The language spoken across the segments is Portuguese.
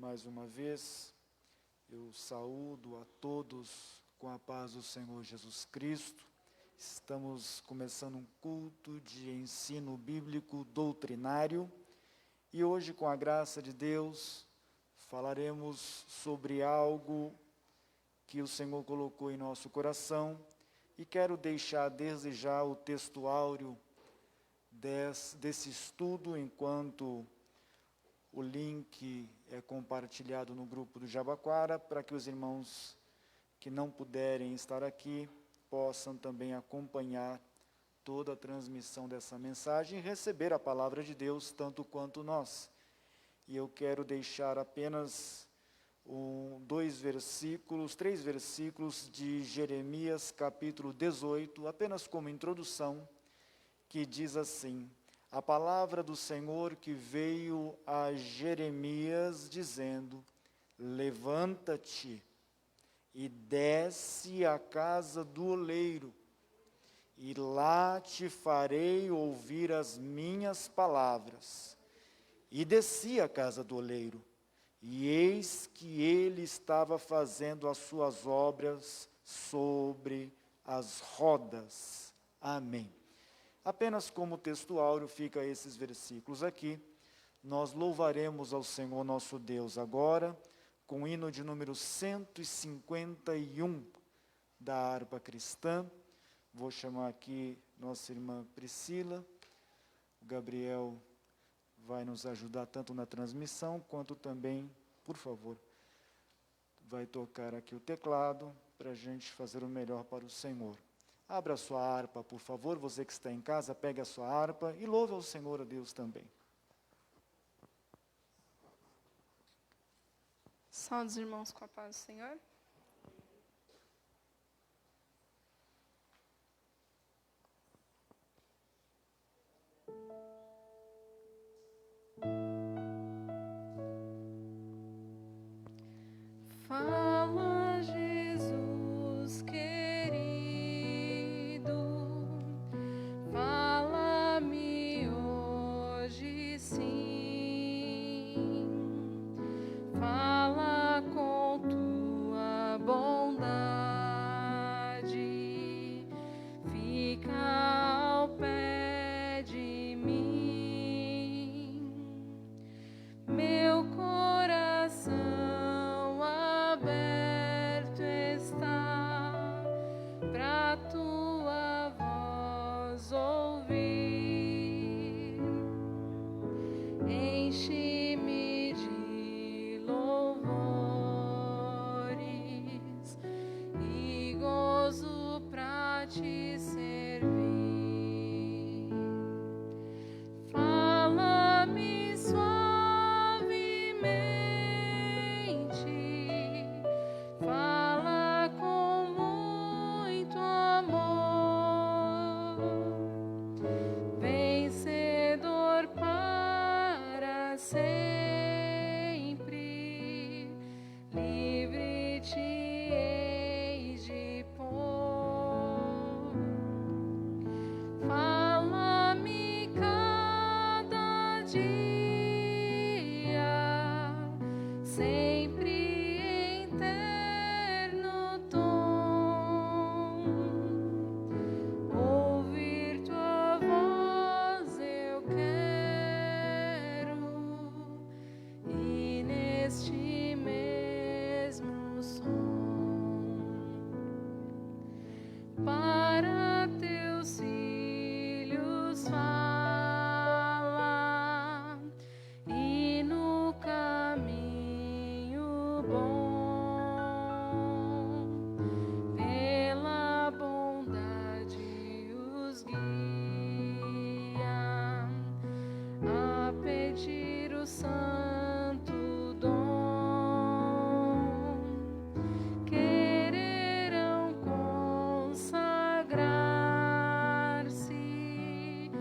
Mais uma vez, eu saúdo a todos com a paz do Senhor Jesus Cristo. Estamos começando um culto de ensino bíblico doutrinário e hoje, com a graça de Deus, falaremos sobre algo que o Senhor colocou em nosso coração e quero deixar desde já o texto áureo desse estudo, enquanto o link é compartilhado no grupo do Jabaquara, para que os irmãos que não puderem estar aqui possam também acompanhar toda a transmissão dessa mensagem e receber a palavra de Deus tanto quanto nós. E eu quero deixar apenas três versículos de Jeremias capítulo 18, apenas como introdução, que diz assim: a palavra do Senhor que veio a Jeremias dizendo: levanta-te e desce à casa do oleiro, e lá te farei ouvir as minhas palavras. E desci à casa do oleiro, e eis que ele estava fazendo as suas obras sobre as rodas. Amém. Apenas como texto áureo fica esses versículos aqui. Nós louvaremos ao Senhor nosso Deus agora, com o hino de número 151 da harpa cristã. Vou chamar aqui nossa irmã Priscila. O Gabriel vai nos ajudar tanto na transmissão, quanto também, por favor, vai tocar aqui o teclado, para a gente fazer o melhor para o Senhor. Abra a sua harpa, por favor, você que está em casa, pegue a sua harpa e louve ao Senhor, a Deus também. Saúde os irmãos com a paz do Senhor. Fala, Jesus querido, fala-me hoje sim, fala com tua bondade, fica ao pé de mim, meu coração aberto está pra tua voz ouvir, enche-me de louvores e gozo pra te servir. Fala-me suavemente, fala com muito amor, vencedor para sempre, livre te eis de pôr. Fala-me cada dia, sempre em terno tom. Ouvir tua voz eu quero, e neste mesmo som, para teus filhos fala, e no caminho bom, pela bondade os guia, a pedir o santo dom, quererão consagrar-se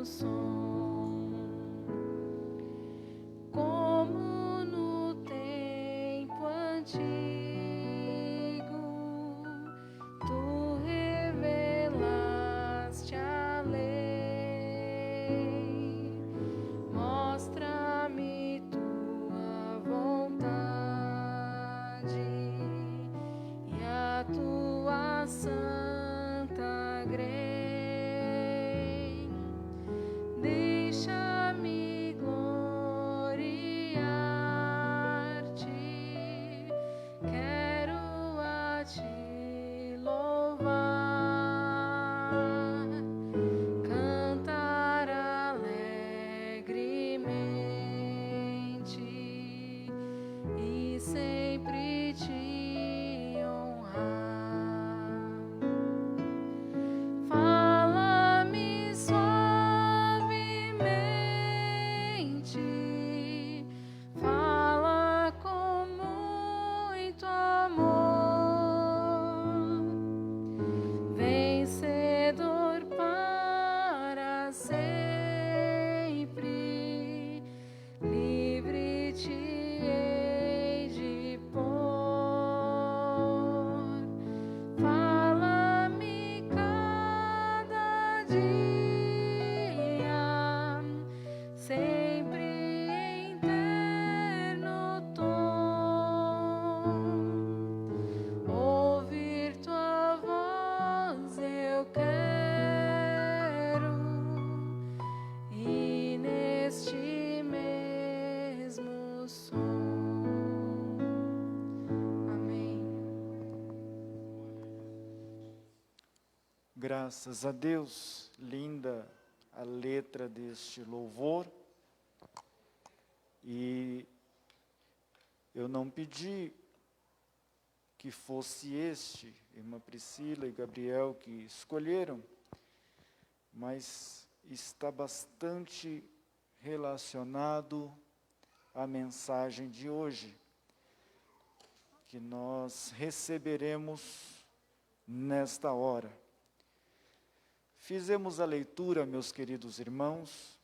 eterno som, como no tempo antigo, tu revelaste a lei. Mostra-me tua vontade e a tua santa grei. Deixa-me gloriar-te, quero a ti louvar, cantar alegremente e sempre te honrar. Fala-me suavemente, fala com muito amor, vencedor para sempre, livre te hei de pôr. Fala-me cada dia, sempre em terno tom. Ouvir tua voz eu quero, e neste mesmo som. Amém. Graças a Deus, linda a letra deste louvor. E eu não pedi que fosse este, irmã Priscila e Gabriel, que escolheram, mas está bastante relacionado à mensagem de hoje, que nós receberemos nesta hora. Fizemos a leitura, meus queridos irmãos,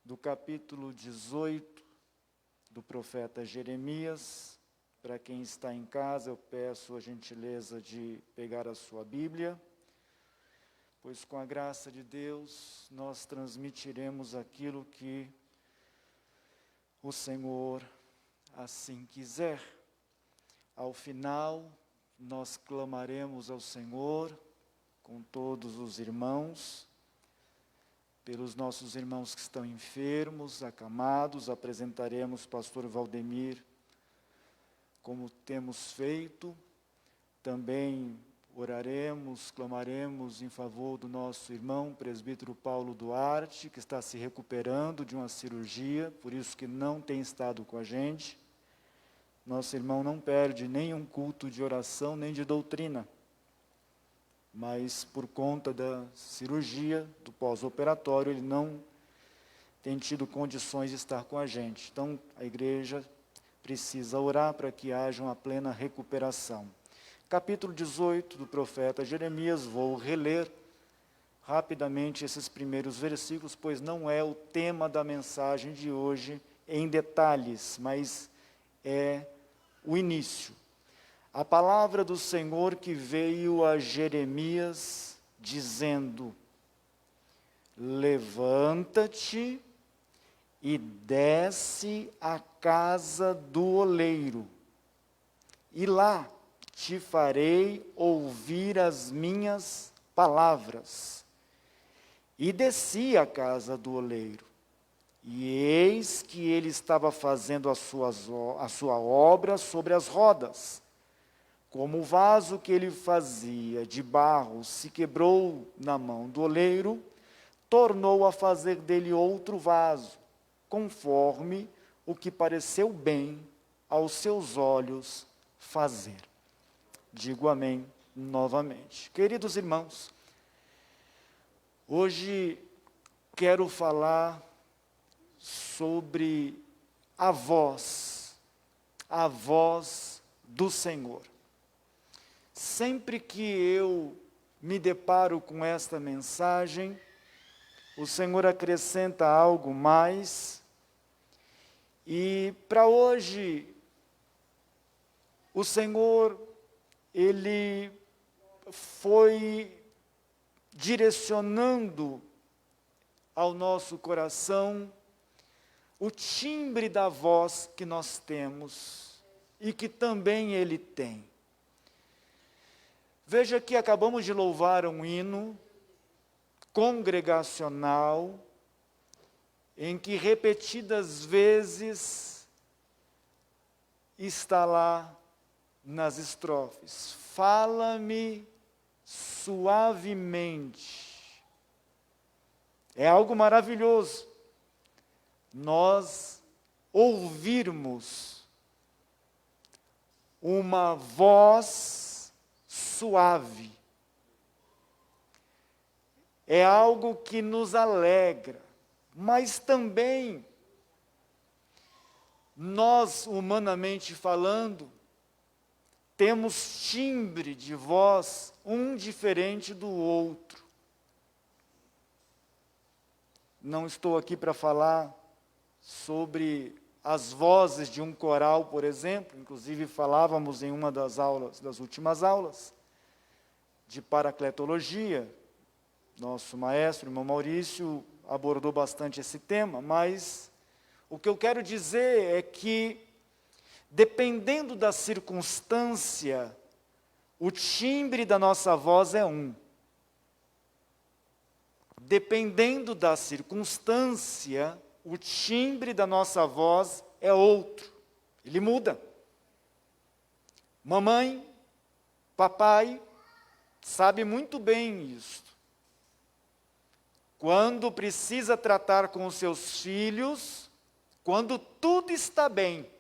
do capítulo 18 do profeta Jeremias. Para quem está em casa, eu peço a gentileza de pegar a sua Bíblia, pois com a graça de Deus nós transmitiremos aquilo que o Senhor assim quiser. Ao final, nós clamaremos ao Senhor com todos os irmãos, pelos nossos irmãos que estão enfermos, acamados, apresentaremos pastor Valdemir, como temos feito. Também oraremos, clamaremos em favor do nosso irmão presbítero Paulo Duarte, que está se recuperando de uma cirurgia, por isso que não tem estado com a gente. Nosso irmão não perde nenhum culto de oração nem de doutrina, mas por conta da cirurgia, do pós-operatório, ele não tem tido condições de estar com a gente. Então, a igreja precisa orar para que haja uma plena recuperação. Capítulo 18 do profeta Jeremias, vou reler rapidamente esses primeiros versículos, pois não é o tema da mensagem de hoje em detalhes, mas é o início. A palavra do Senhor que veio a Jeremias dizendo: levanta-te e desce à casa do oleiro, e lá te farei ouvir as minhas palavras. E desci à casa do oleiro, e eis que ele estava fazendo a sua obra sobre as rodas. Como o vaso que ele fazia de barro se quebrou na mão do oleiro, tornou a fazer dele outro vaso, conforme o que pareceu bem aos seus olhos fazer. Digo amém novamente. Queridos irmãos, hoje quero falar sobre a voz do Senhor. Sempre que eu me deparo com esta mensagem, o Senhor acrescenta algo mais. E para hoje, o Senhor, Ele foi direcionando ao nosso coração o timbre da voz que nós temos e que também Ele tem. Veja que acabamos de louvar um hino congregacional, em que repetidas vezes está lá nas estrofes: fala-me suavemente. É algo maravilhoso nós ouvirmos uma voz suave. É algo que nos alegra, mas também, nós, humanamente falando, temos timbre de voz um diferente do outro. Não estou aqui para falar sobre as vozes de um coral, por exemplo, inclusive falávamos em uma das últimas aulas, de paracletologia. Nosso maestro, irmão Maurício, abordou bastante esse tema, mas o que eu quero dizer é que, dependendo da circunstância, o timbre da nossa voz é um. Dependendo da circunstância, o timbre da nossa voz é outro. Ele muda. Mamãe, papai, sabe muito bem isso. Quando precisa tratar com os seus filhos, quando tudo está bem,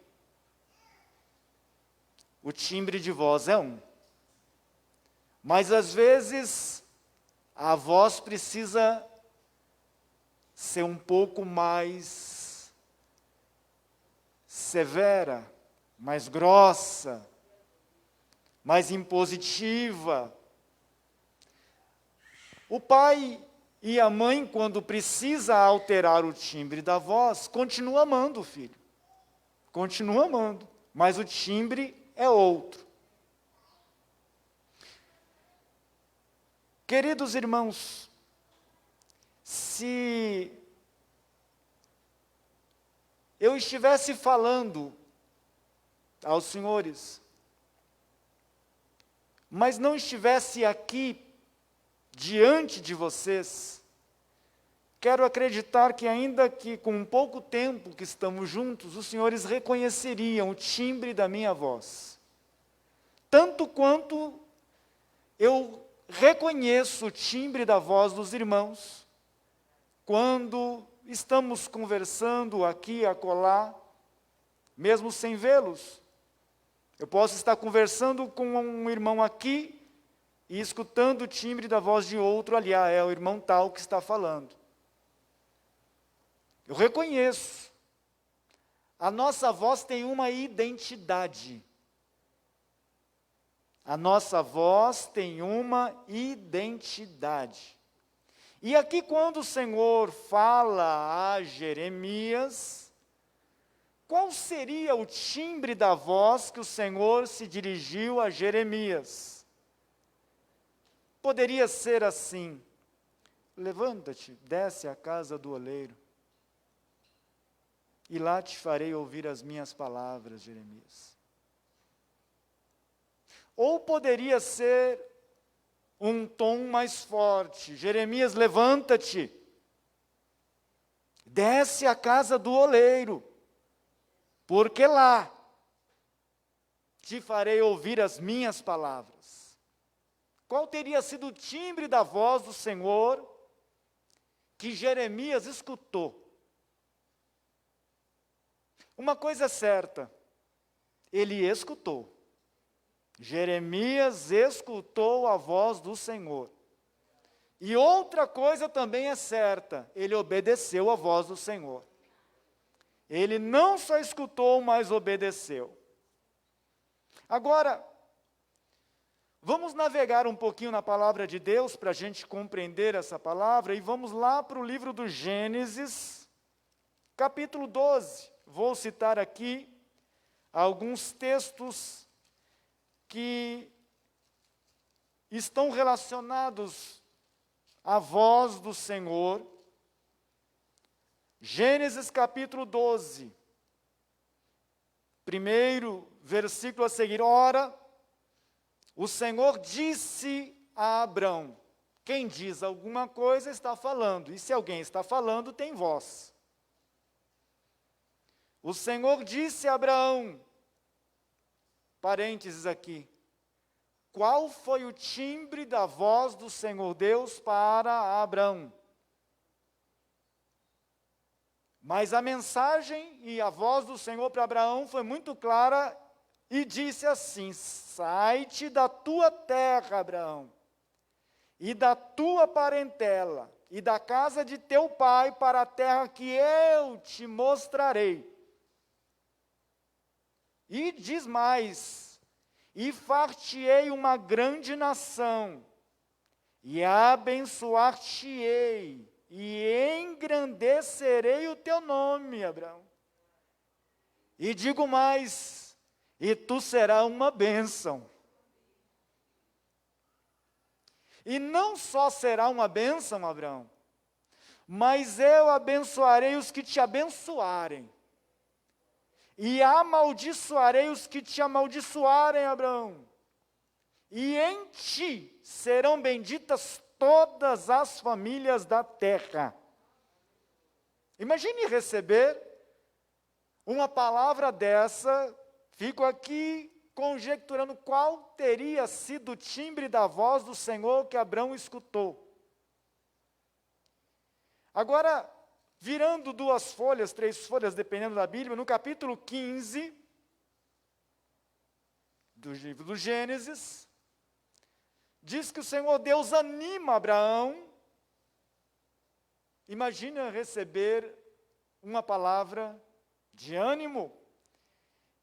o timbre de voz é um. Mas às vezes a voz precisa ser um pouco mais severa, mais grossa, mais impositiva. O pai e a mãe, quando precisa alterar o timbre da voz, continua amando o filho. Continua amando, mas o timbre é outro. Queridos irmãos, se eu estivesse falando aos senhores, mas não estivesse aqui diante de vocês, quero acreditar que, ainda que com pouco tempo que estamos juntos, os senhores reconheceriam o timbre da minha voz. Tanto quanto eu reconheço o timbre da voz dos irmãos, quando estamos conversando aqui e acolá, mesmo sem vê-los. Eu posso estar conversando com um irmão aqui, e escutando o timbre da voz de outro ali, é o irmão tal que está falando. Eu reconheço. A nossa voz tem uma identidade. A nossa voz tem uma identidade. E aqui, quando o Senhor fala a Jeremias, qual seria o timbre da voz que o Senhor se dirigiu a Jeremias? Poderia ser assim: levanta-te, desce à casa do oleiro, e lá te farei ouvir as minhas palavras, Jeremias. Ou poderia ser um tom mais forte: Jeremias, levanta-te, desce à casa do oleiro, porque lá te farei ouvir as minhas palavras. Qual teria sido o timbre da voz do Senhor que Jeremias escutou? Uma coisa é certa, ele escutou. Jeremias escutou a voz do Senhor. E outra coisa também é certa, ele obedeceu a voz do Senhor. Ele não só escutou, mas obedeceu. Agora, Vamos navegar um pouquinho na palavra de Deus para a gente compreender essa palavra e vamos lá para o livro do Gênesis, capítulo 12. Vou citar aqui alguns textos que estão relacionados à voz do Senhor. Gênesis capítulo 12, primeiro versículo a seguir. Ora, o Senhor disse a Abrão. Quem diz alguma coisa está falando, e se alguém está falando, tem voz. O Senhor disse a Abraão, parênteses aqui, qual foi o timbre da voz do Senhor Deus para Abrão? Mas a mensagem e a voz do Senhor para Abraão foi muito clara e disse assim: sai-te da tua terra, Abraão, e da tua parentela, e da casa de teu pai, para a terra que eu te mostrarei. E diz mais: e far-te-ei uma grande nação, e abençoar-te-ei, e engrandecerei o teu nome, Abraão. E digo mais: e tu serás uma bênção. E não só será uma bênção, Abraão, mas eu abençoarei os que te abençoarem, e amaldiçoarei os que te amaldiçoarem, Abraão. E em ti serão benditas todas as famílias da terra. Imagine receber uma palavra dessa. Fico aqui conjecturando qual teria sido o timbre da voz do Senhor que Abrão escutou. Agora, virando 2 folhas, 3 folhas, dependendo da Bíblia, no capítulo 15 do livro do Gênesis, diz que o Senhor Deus anima Abraão. Imagina receber uma palavra de ânimo,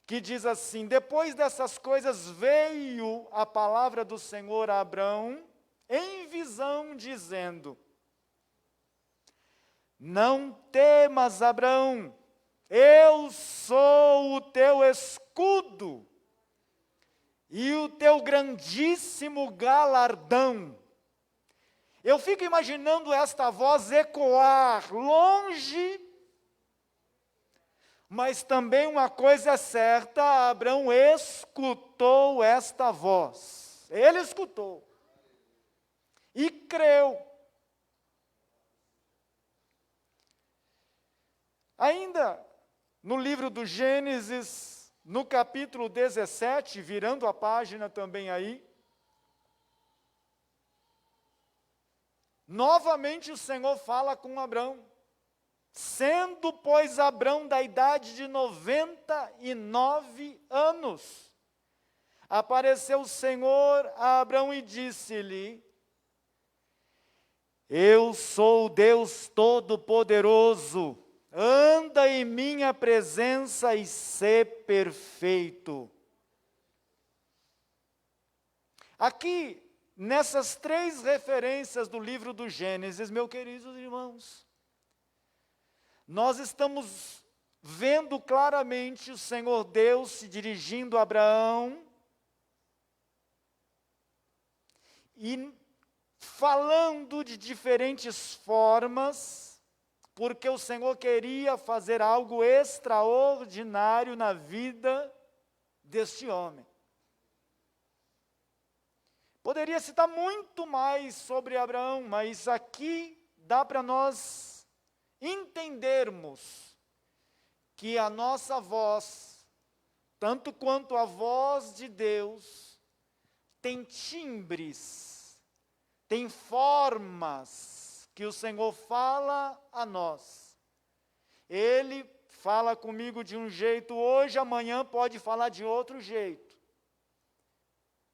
que diz assim: depois dessas coisas veio a palavra do Senhor a Abraão em visão, dizendo: não temas, Abraão, eu sou o teu escudo e o teu grandíssimo galardão. Eu fico imaginando esta voz ecoar longe, mas também uma coisa é certa: Abraão escutou esta voz. Ele escutou e creu. Ainda no livro do Gênesis, no capítulo 17, virando a página também aí, novamente o Senhor fala com Abrão. Sendo, pois, Abrão da idade de 99 anos, apareceu o Senhor a Abrão e disse-lhe: eu sou o Deus Todo-Poderoso, anda em minha presença e sê perfeito. Aqui, nessas 3 referências do livro do Gênesis, meus queridos irmãos, nós estamos vendo claramente o Senhor Deus se dirigindo a Abraão e falando de diferentes formas, porque o Senhor queria fazer algo extraordinário na vida deste homem. Poderia citar muito mais sobre Abraão, mas aqui dá para nós entendermos que a nossa voz, tanto quanto a voz de Deus, tem timbres, tem formas que o Senhor fala a nós. Ele fala comigo de um jeito hoje, amanhã pode falar de outro jeito.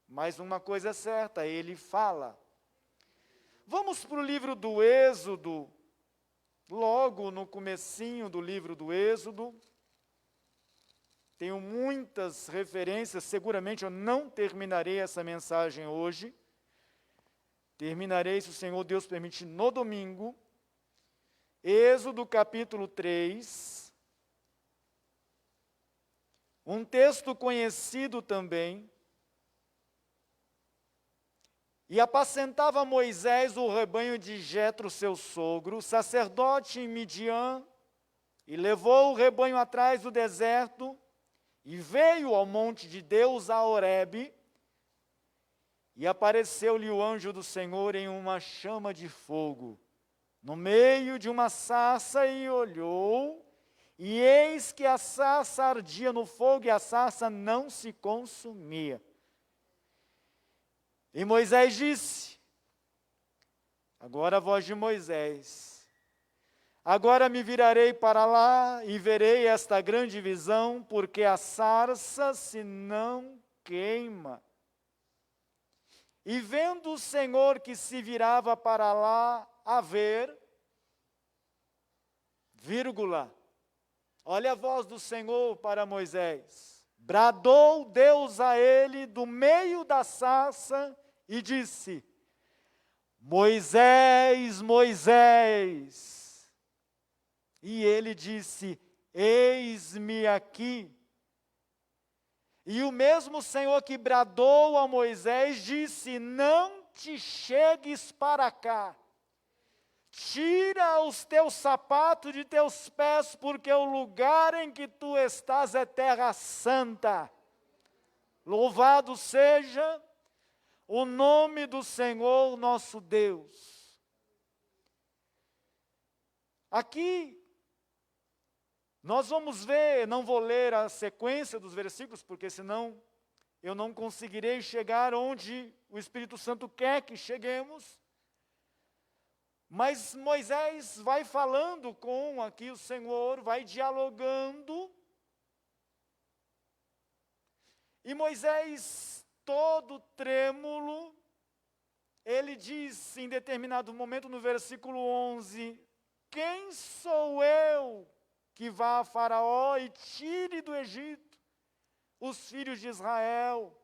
Mas uma coisa é certa, Ele fala. Vamos para o livro do Êxodo, logo no comecinho do livro do Êxodo. tenho muitas referências, seguramente eu não terminarei essa mensagem hoje. Terminarei, se o Senhor Deus permitir, no domingo. Êxodo capítulo 3. Um texto conhecido também. E apacentava Moisés o rebanho de Jetro, seu sogro, sacerdote em Midian, e levou o rebanho atrás do deserto, e veio ao monte de Deus, a Horebe, e apareceu-lhe o anjo do Senhor em uma chama de fogo, no meio de uma sarça, e olhou, e eis que a sarça ardia no fogo, e a sarça não se consumia. E Moisés disse, agora a voz de Moisés, agora me virarei para lá e verei esta grande visão, porque a sarça se não queima. E vendo o Senhor que se virava para lá a ver, vírgula, olha a voz do Senhor para Moisés. Bradou Deus a ele do meio da sarça e disse, Moisés, Moisés. E ele disse, eis-me aqui. E o mesmo Senhor que bradou a Moisés disse, não te chegues para cá. Tira os teus sapatos de teus pés, porque o lugar em que tu estás é terra santa. Louvado seja o nome do Senhor nosso Deus. Aqui, nós vamos ver, não vou ler a sequência dos versículos, porque senão eu não conseguirei chegar onde o Espírito Santo quer que cheguemos. Mas Moisés vai falando com aqui o Senhor, vai dialogando. E Moisés, todo trêmulo, ele diz em determinado momento no versículo 11, quem sou eu que vá a Faraó e tire do Egito os filhos de Israel?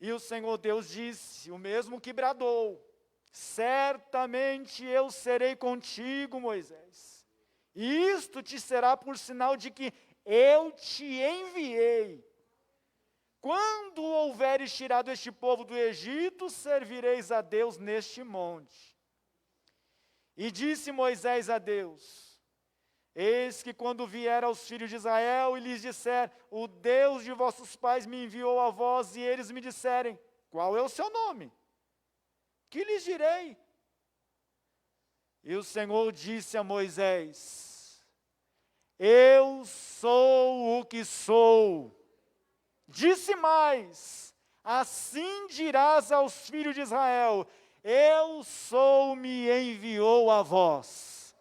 E o Senhor Deus disse, o mesmo que bradou, certamente eu serei contigo, Moisés. E isto te será por sinal de que eu te enviei. Quando houveres tirado este povo do Egito, servireis a Deus neste monte. E disse Moisés a Deus, eis que quando vier aos filhos de Israel e lhes disser, o Deus de vossos pais me enviou a vós, e eles me disserem, qual é o seu nome? Que lhes direi? E o Senhor disse a Moisés, eu sou o que sou. Disse mais, assim dirás aos filhos de Israel, eu sou, me enviou a vós.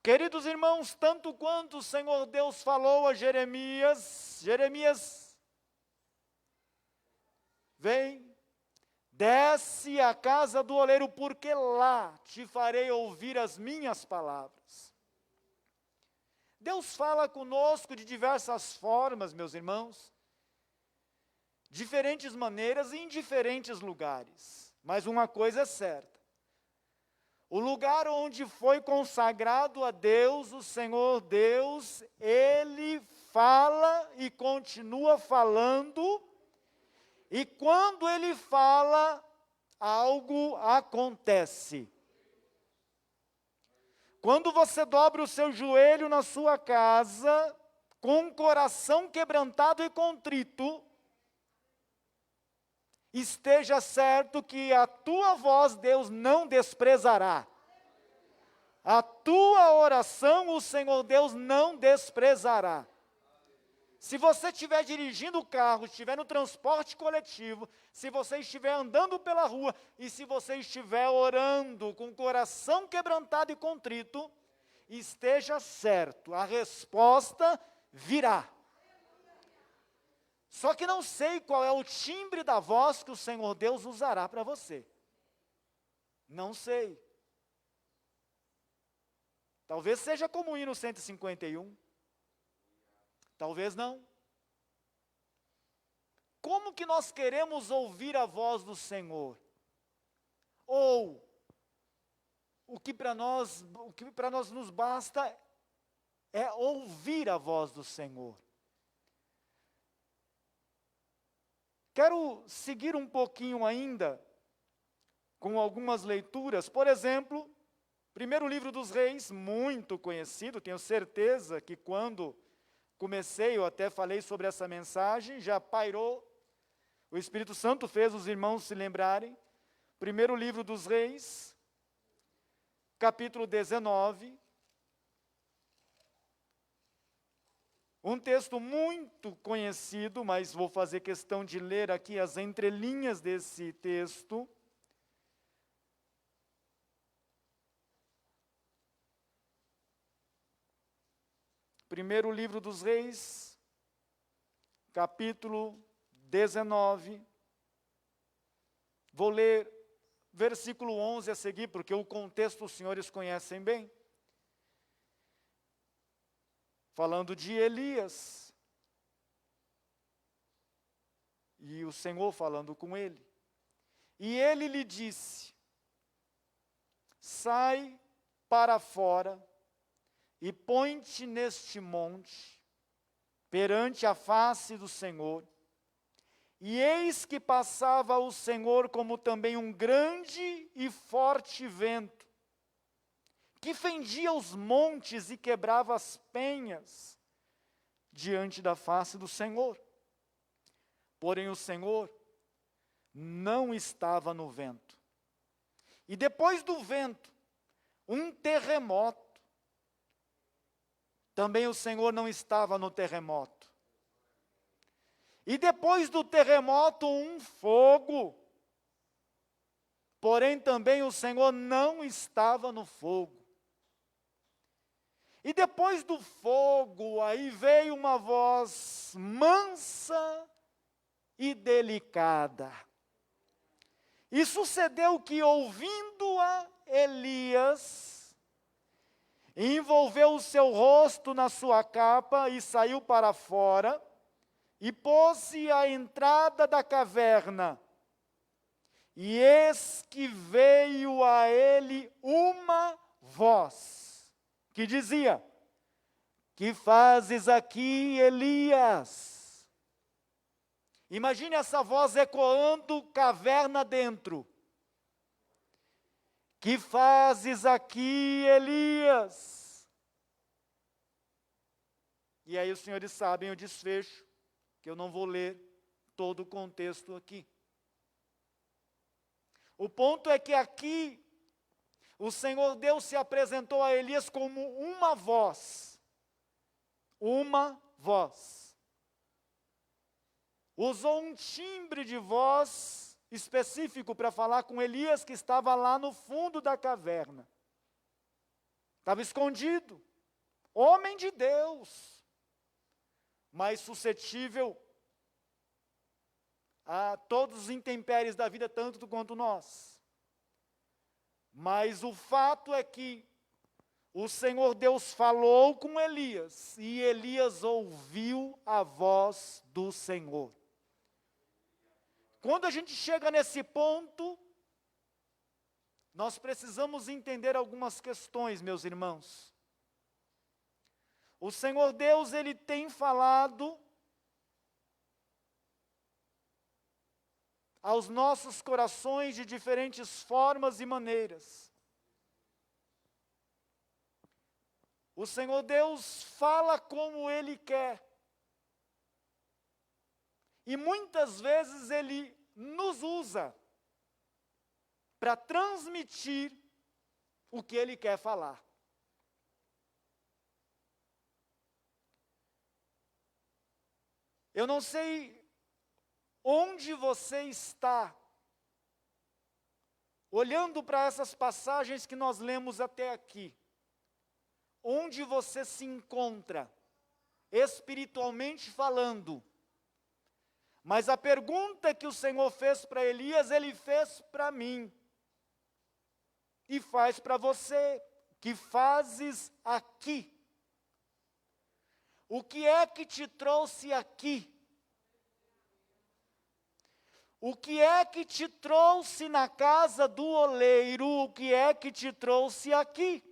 Queridos irmãos, tanto quanto o Senhor Deus falou a Jeremias, vem, desce à casa do oleiro, porque lá te farei ouvir as minhas palavras. Deus fala conosco de diversas formas, meus irmãos, diferentes maneiras e em diferentes lugares. Mas uma coisa é certa, o lugar onde foi consagrado a Deus, o Senhor Deus, Ele fala e continua falando, e quando Ele fala, algo acontece. Quando você dobra o seu joelho na sua casa, com o coração quebrantado e contrito, esteja certo que a tua voz Deus não desprezará. A tua oração o Senhor Deus não desprezará. Se você estiver dirigindo o carro, estiver no transporte coletivo, se você estiver andando pela rua e se você estiver orando com o coração quebrantado e contrito, esteja certo, a resposta virá. Só que não sei qual é o timbre da voz que o Senhor Deus usará para você. Não sei. Talvez seja como ir no 151. Talvez não. Como que nós queremos ouvir a voz do Senhor? Ou o que para nós nos basta é ouvir a voz do Senhor. Quero seguir um pouquinho ainda com algumas leituras. Por exemplo, primeiro livro dos Reis, muito conhecido, tenho certeza que quando comecei, eu até falei sobre essa mensagem, já pairou, o Espírito Santo fez os irmãos se lembrarem. Primeiro livro dos Reis, capítulo 19, um texto muito conhecido, mas vou fazer questão de ler aqui as entrelinhas desse texto. Primeiro livro dos Reis, capítulo 19. Vou ler versículo 11 a seguir, porque o contexto os senhores conhecem bem. Falando de Elias, e o Senhor falando com ele. E ele lhe disse: sai para fora e põe-te neste monte, perante a face do Senhor. E eis que passava o Senhor como também um grande e forte vento, que fendia os montes e quebrava as penhas diante da face do Senhor. Porém o Senhor não estava no vento. E depois do vento, um terremoto. Também o Senhor não estava no terremoto. E depois do terremoto, um fogo. Porém também o Senhor não estava no fogo. E depois do fogo, aí veio uma voz mansa e delicada. E sucedeu que, ouvindo-a, Elias envolveu o seu rosto na sua capa e saiu para fora, e pôs-se à entrada da caverna. E eis que veio a ele uma voz, que dizia: que fazes aqui, Elias? Imagine essa voz ecoando caverna dentro. Que fazes aqui, Elias? E aí os senhores sabem o desfecho, que eu não vou ler todo o contexto aqui. O ponto é que aqui o Senhor Deus se apresentou a Elias como uma voz. Uma voz. Usou um timbre de voz específico para falar com Elias, que estava lá no fundo da caverna. Estava escondido. Homem de Deus. Mas suscetível a todos os intempéries da vida, tanto quanto nós. Mas o fato é que o Senhor Deus falou com Elias, e Elias ouviu a voz do Senhor. Quando a gente chega nesse ponto, nós precisamos entender algumas questões, meus irmãos. O Senhor Deus, Ele tem falado aos nossos corações de diferentes formas e maneiras. O Senhor Deus fala como Ele quer. E muitas vezes Ele nos usa para transmitir o que Ele quer falar. Eu não sei onde você está, olhando para essas passagens que nós lemos até aqui, onde você se encontra, espiritualmente falando. Mas a pergunta que o Senhor fez para Elias, Ele fez para mim. E faz para você. que fazes aqui? O que é que te trouxe aqui? O que é que te trouxe na casa do oleiro? O que é que te trouxe aqui?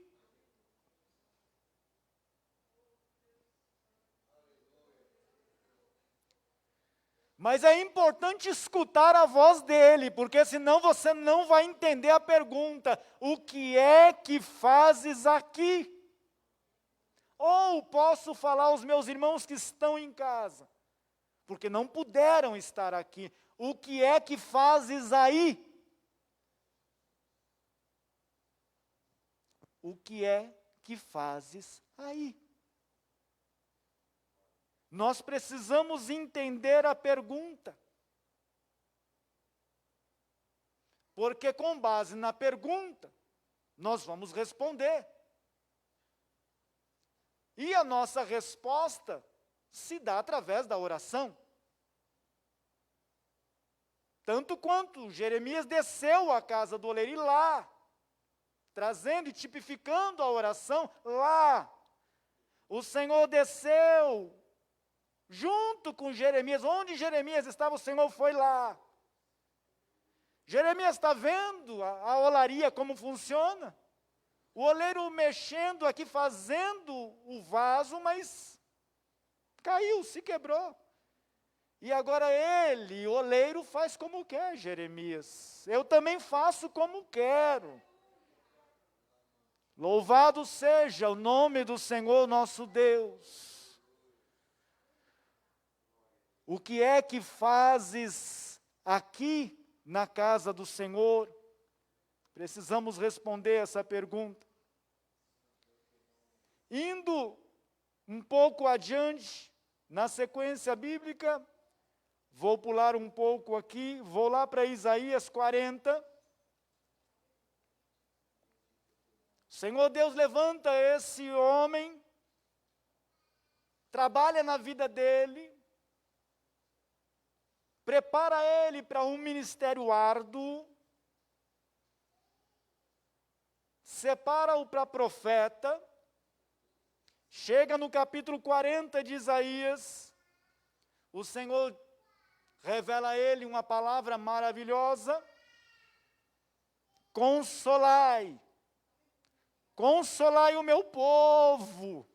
Mas é importante escutar a voz dele, porque senão você não vai entender a pergunta: o que é que fazes aqui? Ou posso falar aos meus irmãos que estão em casa, porque não puderam estar aqui: o que é que fazes aí? O que é que fazes aí? Nós precisamos entender a pergunta. Porque com base na pergunta, nós vamos responder. E a nossa resposta se dá através da oração. Tanto quanto Jeremias desceu à casa do oleiro e lá, trazendo e tipificando a oração, lá, o Senhor desceu junto com Jeremias. Onde Jeremias estava, o Senhor foi lá. Jeremias está vendo a olaria como funciona. O oleiro mexendo aqui, fazendo o vaso, mas caiu, se quebrou. E agora ele, o oleiro, faz como quer, Jeremias. Eu também faço como quero. Louvado seja o nome do Senhor nosso Deus. O que é que fazes aqui na casa do Senhor? Precisamos responder essa pergunta. Indo um pouco adiante, na sequência bíblica, vou pular um pouco aqui, vou lá para Isaías 40. O Senhor Deus levanta esse homem, trabalha na vida dele, prepara ele para um ministério árduo, separa-o para profeta, chega no capítulo 40 de Isaías, o Senhor revela a ele uma palavra maravilhosa: consolai, consolai o meu povo,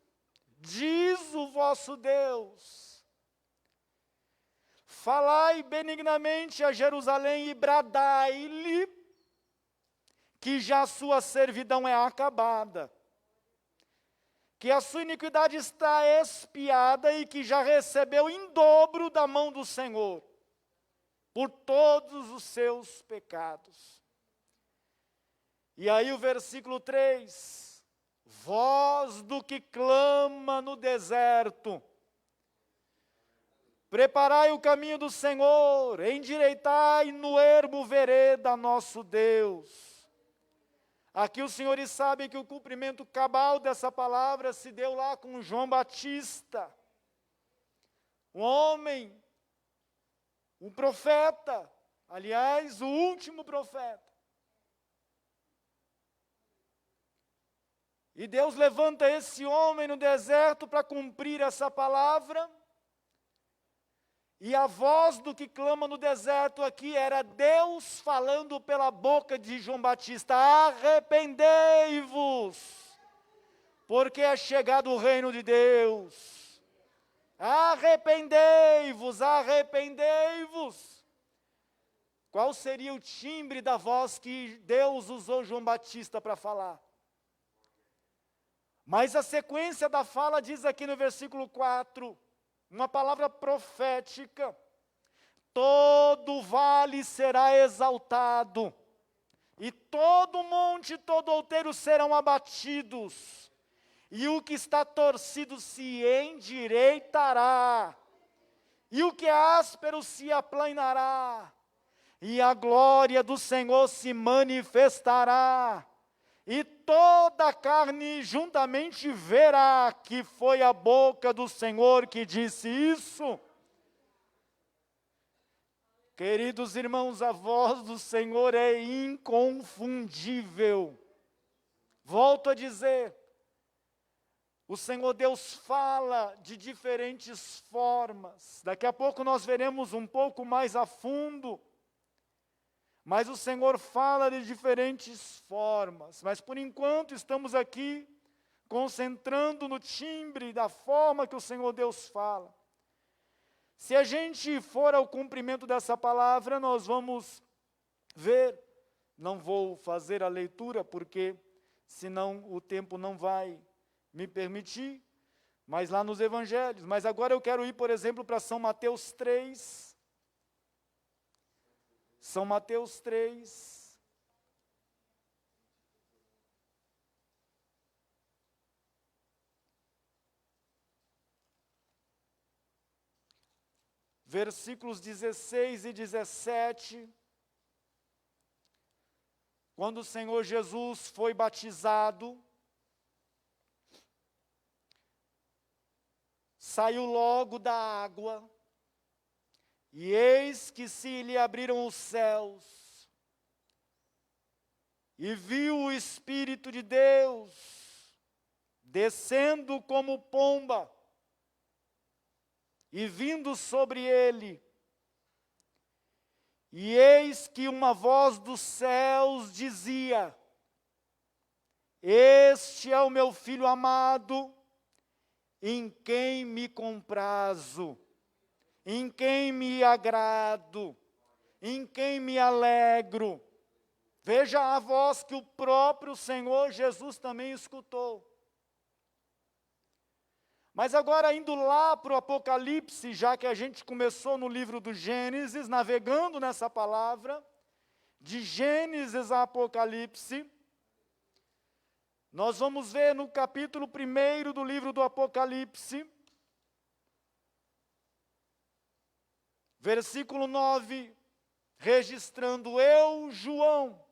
diz o vosso Deus. Falai benignamente a Jerusalém e bradai-lhe que já a sua servidão é acabada, que a sua iniquidade está expiada e que já recebeu em dobro da mão do Senhor, por todos os seus pecados. E aí o versículo 3, voz do que clama no deserto, preparai o caminho do Senhor, endireitai no ermo vereda nosso Deus. Aqui os senhores sabem que o cumprimento cabal dessa palavra se deu lá com João Batista, um homem, um profeta, aliás, o último profeta. E Deus levanta esse homem no deserto para cumprir essa palavra. E a voz do que clama no deserto aqui era Deus falando pela boca de João Batista: arrependei-vos, porque é chegado o reino de Deus. Arrependei-vos, arrependei-vos. Qual seria o timbre da voz que Deus usou João Batista para falar? Mas a sequência da fala diz aqui no versículo 4, uma palavra profética: todo vale será exaltado, e todo monte, todo outeiro serão abatidos, e o que está torcido se endireitará, e o que é áspero se aplanará, e a glória do Senhor se manifestará, e toda a carne juntamente verá que foi a boca do Senhor que disse isso. Queridos irmãos, a voz do Senhor é inconfundível. Volto a dizer, o Senhor Deus fala de diferentes formas. Daqui a pouco nós veremos um pouco mais a fundo. Mas o Senhor fala de diferentes formas. Mas por enquanto estamos aqui concentrando no timbre da forma que o Senhor Deus fala. Se a gente for ao cumprimento dessa palavra, nós vamos ver. Não vou fazer a leitura porque senão o tempo não vai me permitir, mas lá nos evangelhos. Mas agora eu quero ir, por exemplo, para São Mateus 3. São Mateus 3. Versículos 16 e 17. Quando o Senhor Jesus foi batizado, saiu logo da água, e eis que se lhe abriram os céus, e viu o Espírito de Deus descendo como pomba, e vindo sobre ele. E eis que uma voz dos céus dizia: Este é o meu Filho amado, em quem me comprazo, em quem me agrado, em quem me alegro. Veja a voz que o próprio Senhor Jesus também escutou. Mas agora, indo lá para o Apocalipse, já que a gente começou no livro do Gênesis, navegando nessa palavra, de Gênesis a Apocalipse, nós vamos ver no capítulo 1 do livro do Apocalipse, versículo 9, registrando: Eu, João,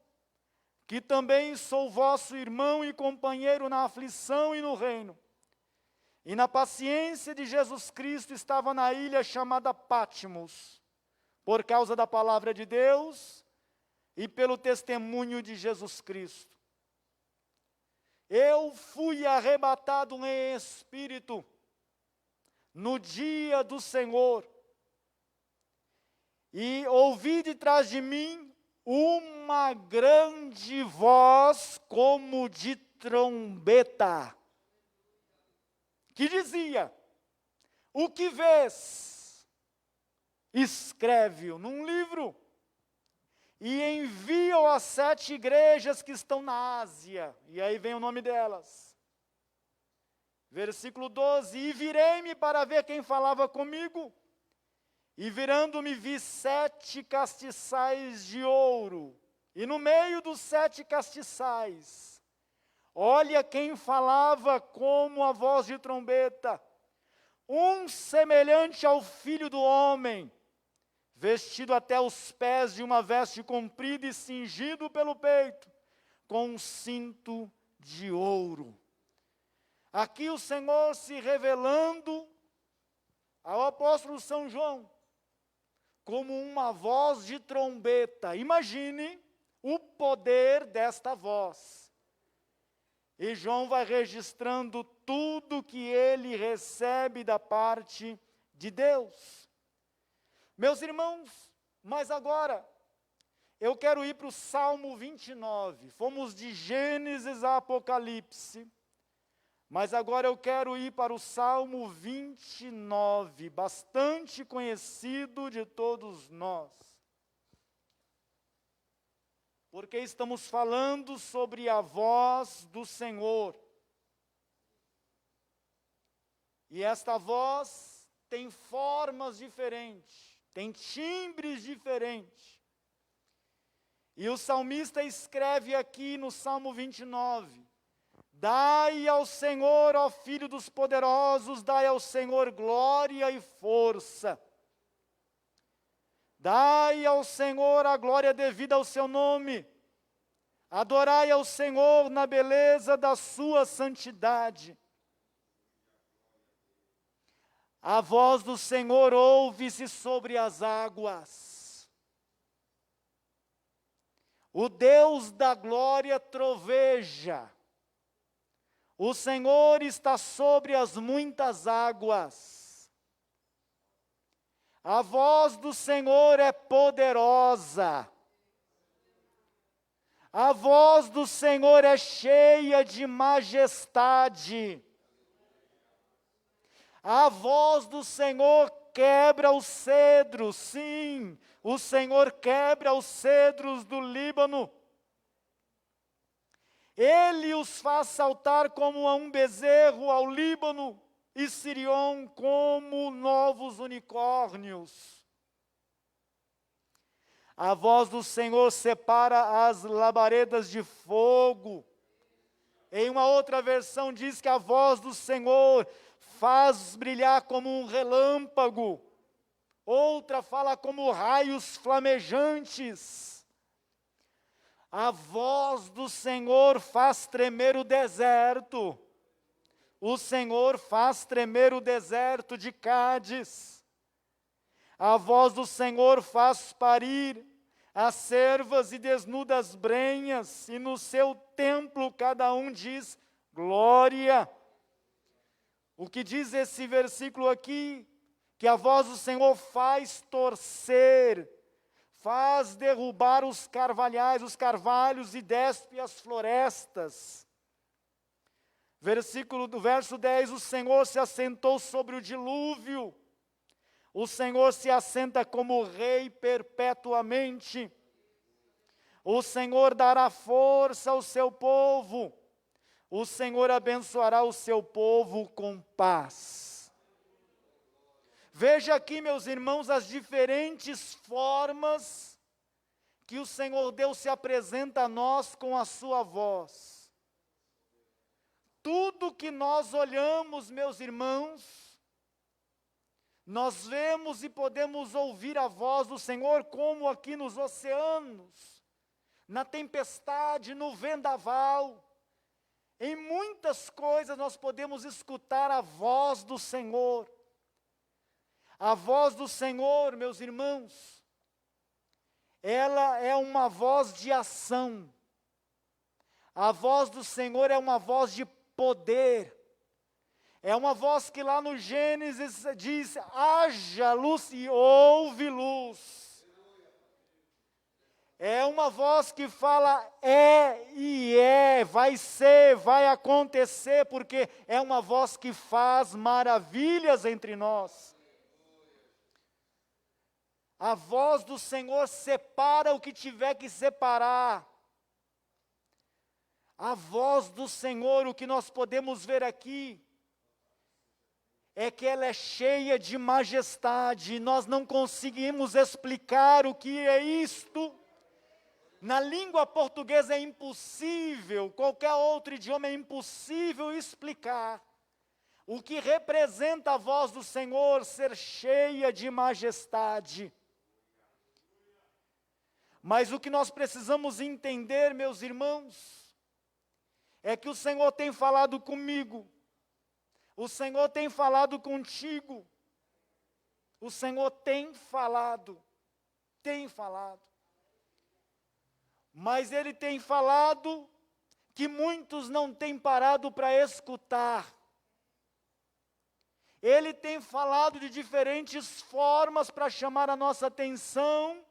que também sou vosso irmão e companheiro na aflição e no reino, e na paciência de Jesus Cristo, estava na ilha chamada Patmos, por causa da palavra de Deus e pelo testemunho de Jesus Cristo. Eu fui arrebatado em espírito no dia do Senhor, e ouvi de trás de mim uma grande voz como de trombeta, que dizia: O que vês? Escreve-o num livro e envia-o às 7 igrejas que estão na Ásia. E aí vem o nome delas. Versículo 12: E virei-me para ver quem falava comigo, e virando-me vi 7 castiçais de ouro, e no meio dos 7 castiçais, olha quem falava como a voz de trombeta, um semelhante ao Filho do Homem, vestido até os pés de uma veste comprida e cingido pelo peito, com um cinto de ouro. Aqui o Senhor se revelando ao apóstolo São João, como uma voz de trombeta. Imagine o poder desta voz. E João vai registrando tudo que ele recebe da parte de Deus. Meus irmãos, mas agora, eu quero ir para o Salmo 29. Fomos de Gênesis a Apocalipse, mas agora eu quero ir para o Salmo 29, bastante conhecido de todos nós. Porque estamos falando sobre a voz do Senhor. E esta voz tem formas diferentes, tem timbres diferentes. E o salmista escreve aqui no Salmo 29, Dai ao Senhor, ó Filho dos poderosos, dai ao Senhor glória e força. Dai ao Senhor a glória devida ao seu nome. Adorai ao Senhor na beleza da sua santidade. A voz do Senhor ouve-se sobre as águas. O Deus da glória troveja. O Senhor está sobre as muitas águas. A voz do Senhor é poderosa. A voz do Senhor é cheia de majestade. A voz do Senhor quebra os cedros, sim, o Senhor quebra os cedros do Líbano. Ele os faz saltar como a um bezerro ao Líbano, e Sirion como novos unicórnios. A voz do Senhor separa as labaredas de fogo. Em uma outra versão diz que a voz do Senhor faz brilhar como um relâmpago. Outra fala como raios flamejantes. A voz do Senhor faz tremer o deserto. O Senhor faz tremer o deserto de Cádiz. A voz do Senhor faz parir as cervas e desnuda as brenhas, e no seu templo cada um diz glória. O que diz esse versículo aqui? Que a voz do Senhor faz torcer, faz derrubar os carvalhos e despe as florestas. Verso 10, o Senhor se assentou sobre o dilúvio. O Senhor se assenta como rei perpetuamente. O Senhor dará força ao seu povo. O Senhor abençoará o seu povo com paz. Veja aqui, meus irmãos, as diferentes formas que o Senhor Deus se apresenta a nós com a sua voz. Tudo que nós olhamos, meus irmãos, nós vemos e podemos ouvir a voz do Senhor, como aqui nos oceanos, na tempestade, no vendaval. Em muitas coisas nós podemos escutar a voz do Senhor. A voz do Senhor, meus irmãos, ela é uma voz de ação. A voz do Senhor é uma voz de poder. É uma voz que lá no Gênesis diz, haja luz e houve luz. É uma voz que fala, vai ser, vai acontecer, porque é uma voz que faz maravilhas entre nós. A voz do Senhor separa o que tiver que separar. A voz do Senhor, o que nós podemos ver aqui, é que ela é cheia de majestade. Nós não conseguimos explicar o que é isto. Na língua portuguesa é impossível, qualquer outro idioma é impossível explicar o que representa a voz do Senhor ser cheia de majestade. Mas o que nós precisamos entender, meus irmãos, é que o Senhor tem falado comigo. O Senhor tem falado contigo. O Senhor tem falado. Mas Ele tem falado que muitos não têm parado para escutar. Ele tem falado de diferentes formas para chamar a nossa atenção,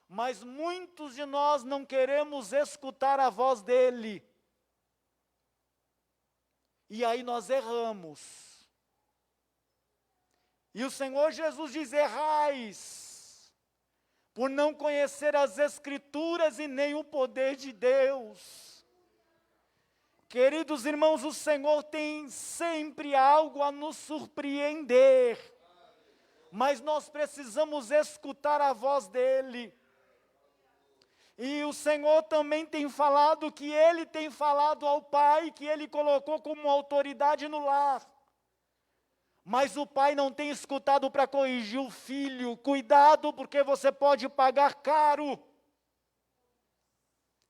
mas muitos de nós não queremos escutar a voz dEle. E aí nós erramos. E o Senhor Jesus diz, errais, por não conhecer as Escrituras e nem o poder de Deus. Queridos irmãos, o Senhor tem sempre algo a nos surpreender. Mas nós precisamos escutar a voz dEle. E o Senhor também tem falado que Ele tem falado ao Pai, que Ele colocou como autoridade no lar. Mas o pai não tem escutado para corrigir o filho. Cuidado, porque você pode pagar caro.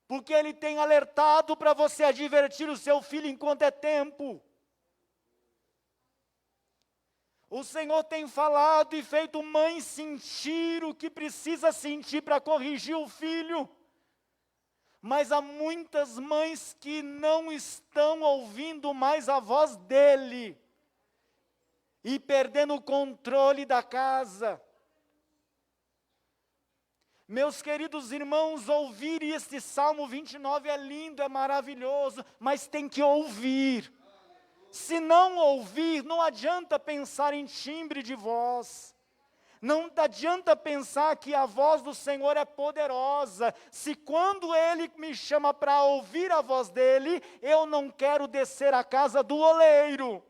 Porque ele tem alertado para você advertir o seu filho enquanto é tempo. O Senhor tem falado e feito mãe sentir o que precisa sentir para corrigir o filho. Mas há muitas mães que não estão ouvindo mais a voz dele e perdendo o controle da casa. Meus queridos irmãos, ouvir este Salmo 29 é lindo, é maravilhoso, mas tem que ouvir. Se não ouvir, não adianta pensar em timbre de voz. Não adianta pensar que a voz do Senhor é poderosa, se quando Ele me chama para ouvir a voz dEle, eu não quero descer à casa do oleiro.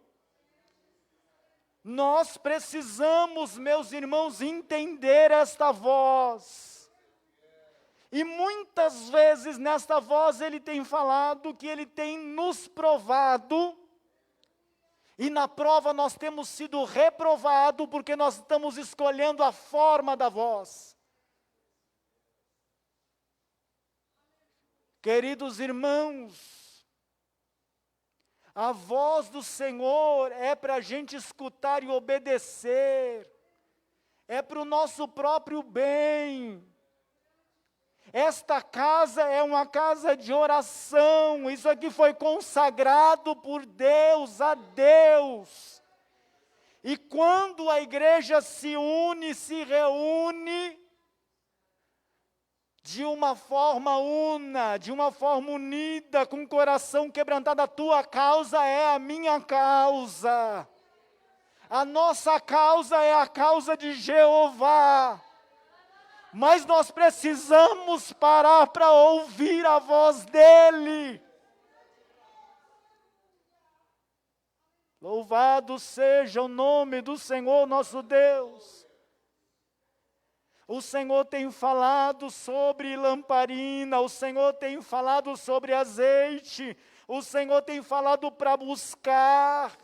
Nós precisamos, meus irmãos, entender esta voz. E muitas vezes nesta voz Ele tem falado que Ele tem nos provado, e na prova nós temos sido reprovados porque nós estamos escolhendo a forma da voz. Queridos irmãos, a voz do Senhor é para a gente escutar e obedecer, é para o nosso próprio bem. Esta casa é uma casa de oração, isso aqui foi consagrado por Deus, a Deus. E quando a igreja se une, se reúne, de uma forma una, de uma forma unida, com o coração quebrantado, a tua causa é a minha causa. A nossa causa é a causa de Jeová. Mas nós precisamos parar para ouvir a voz dEle. Louvado seja o nome do Senhor nosso Deus. O Senhor tem falado sobre lamparina, o Senhor tem falado sobre azeite, o Senhor tem falado para buscar.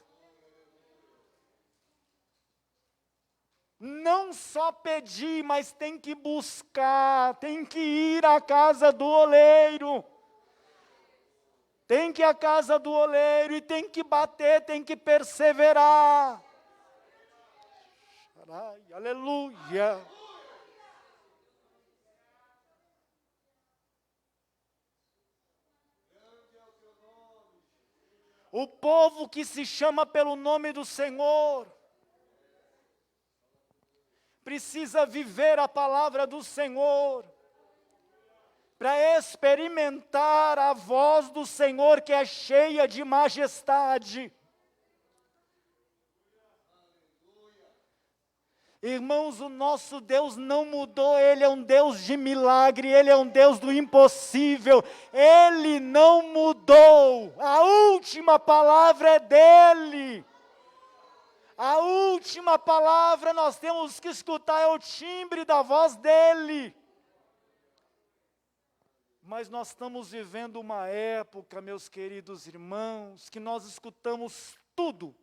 Não só pedir, mas tem que buscar, tem que ir à casa do oleiro. Tem que ir à casa do oleiro e tem que bater, tem que perseverar. Aleluia. O povo que se chama pelo nome do Senhor precisa viver a palavra do Senhor, para experimentar a voz do Senhor que é cheia de majestade. Irmãos, o nosso Deus não mudou, Ele é um Deus de milagre, Ele é um Deus do impossível, Ele não mudou, a última palavra é dEle. A última palavra nós temos que escutar é o timbre da voz dEle. Mas nós estamos vivendo uma época, meus queridos irmãos, que nós escutamos tudo,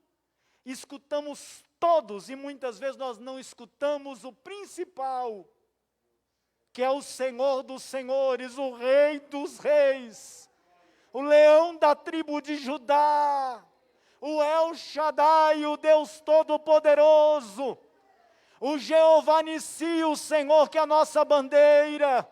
escutamos todos, e muitas vezes nós não escutamos o principal, que é o Senhor dos senhores, o Rei dos reis, o leão da tribo de Judá, o El Shaddai, o Deus Todo-Poderoso, o Jeová Nissi, o Senhor que é a nossa bandeira.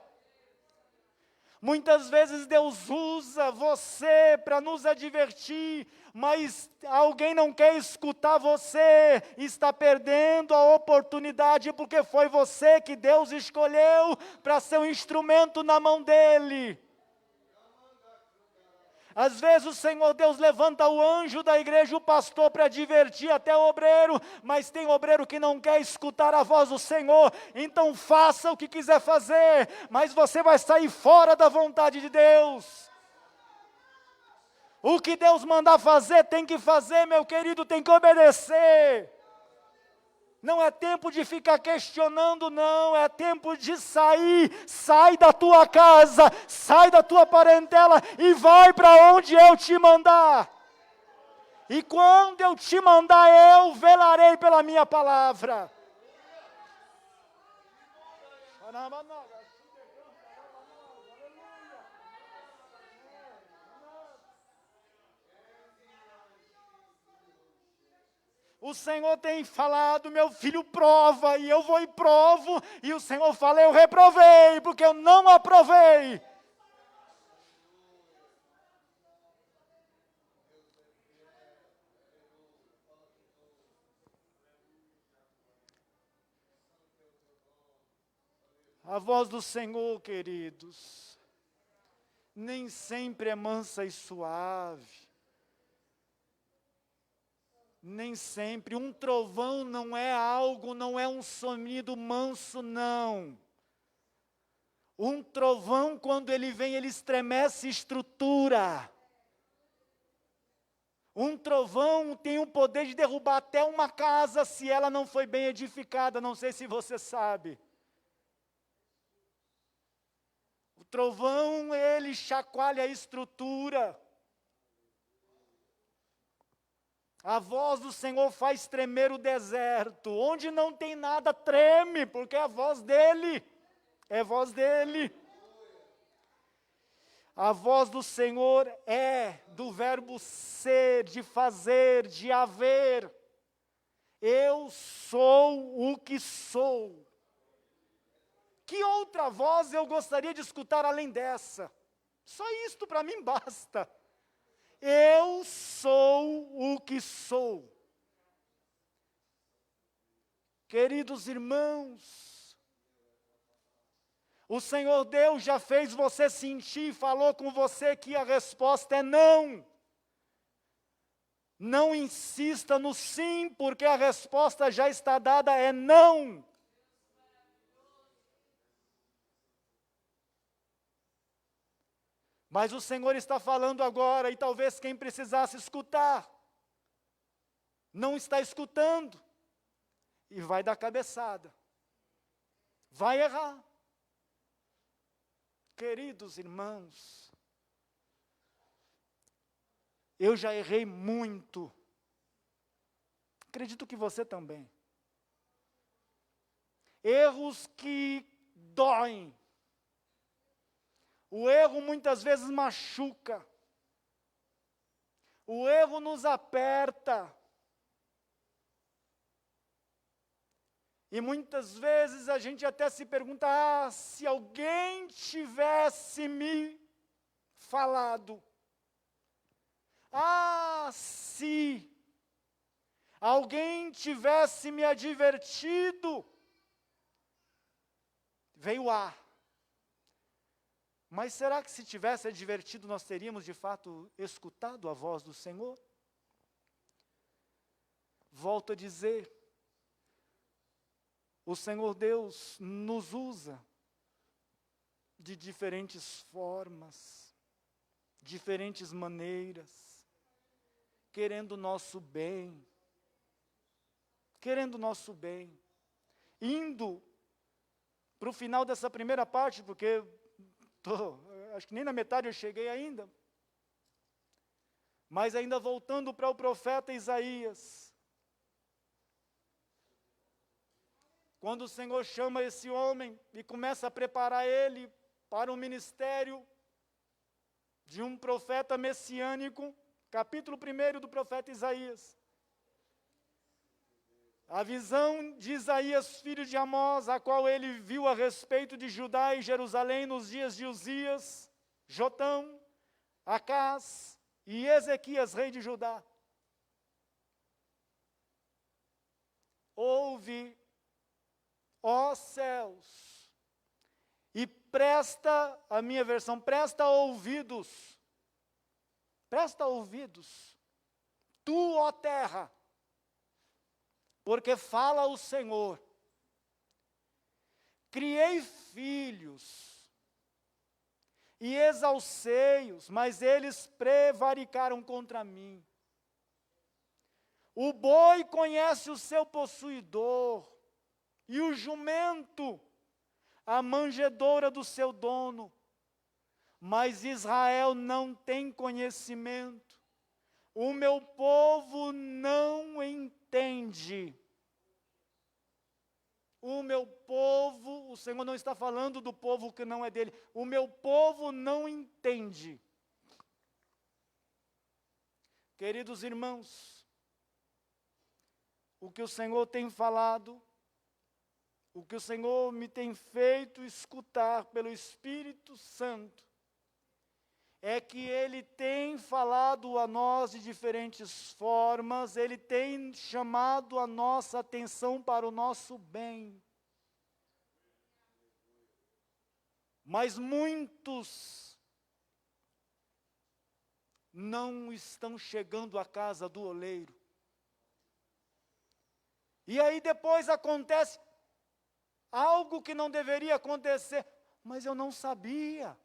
Muitas vezes Deus usa você para nos advertir, mas alguém não quer escutar você, está perdendo a oportunidade, porque foi você que Deus escolheu para ser um instrumento na mão dEle. Às vezes o Senhor Deus levanta o anjo da igreja, o pastor, para divertir até o obreiro, mas tem obreiro que não quer escutar a voz do Senhor, então faça o que quiser fazer, mas você vai sair fora da vontade de Deus. O que Deus mandar fazer, tem que fazer, meu querido, tem que obedecer. Não é tempo de ficar questionando, não, é tempo de sair, sai da tua casa, sai da tua parentela e vai para onde eu te mandar. E quando eu te mandar, eu velarei pela minha palavra. O Senhor tem falado, meu filho, prova, e eu vou e provo, e o Senhor fala, eu reprovei, porque eu não aprovei. A voz do Senhor, queridos, nem sempre é mansa e suave. Nem sempre. Um trovão não é algo, não é um sonido manso, não. Um trovão, quando ele vem, ele estremece estrutura. Um trovão tem o poder de derrubar até uma casa se ela não foi bem edificada, não sei se você sabe. O trovão, ele chacoalha a estrutura. A voz do Senhor faz tremer o deserto. Onde não tem nada, treme, porque é a voz dele. É a voz dele. A voz do Senhor é do verbo ser, de fazer, de haver. Eu sou o que sou. Que outra voz eu gostaria de escutar além dessa? Só isto para mim basta. Eu sou o que sou. Queridos irmãos, o Senhor Deus já fez você sentir, falou com você que a resposta é não. Não insista no sim, porque a resposta já está dada, é não. Mas o Senhor está falando agora, e talvez quem precisasse escutar, não está escutando, e vai dar cabeçada, vai errar. Queridos irmãos, eu já errei muito, acredito que você também. Erros que doem. O erro muitas vezes machuca. O erro nos aperta. E muitas vezes a gente até se pergunta, se alguém tivesse me falado. Se alguém tivesse me advertido. Veio Mas será que se tivesse advertido, nós teríamos de fato escutado a voz do Senhor? Volto a dizer, o Senhor Deus nos usa de diferentes formas, diferentes maneiras, querendo o nosso bem, indo para o final dessa primeira parte, porque acho que nem na metade eu cheguei ainda. Mas ainda voltando para o profeta Isaías. Quando o Senhor chama esse homem e começa a preparar ele para o ministério de um profeta messiânico, capítulo 1 do profeta Isaías. A visão de Isaías, filho de Amós, a qual ele viu a respeito de Judá e Jerusalém nos dias de Uzias, Jotão, Acás e Ezequias, rei de Judá. Ouve, ó céus, e presta, a minha versão, presta ouvidos, tu, ó terra, porque fala o Senhor, criei filhos, e exalcei-os, mas eles prevaricaram contra mim. O boi conhece o seu possuidor, e o jumento, a manjedoura do seu dono, mas Israel não tem conhecimento. O meu povo não entende. O meu povo, o Senhor não está falando do povo que não é dele. O meu povo não entende. Queridos irmãos, o que o Senhor tem falado, o que o Senhor me tem feito escutar pelo Espírito Santo, é que Ele tem falado a nós de diferentes formas, Ele tem chamado a nossa atenção para o nosso bem. Mas muitos não estão chegando à casa do oleiro. E aí depois acontece algo que não deveria acontecer. Mas eu não sabia.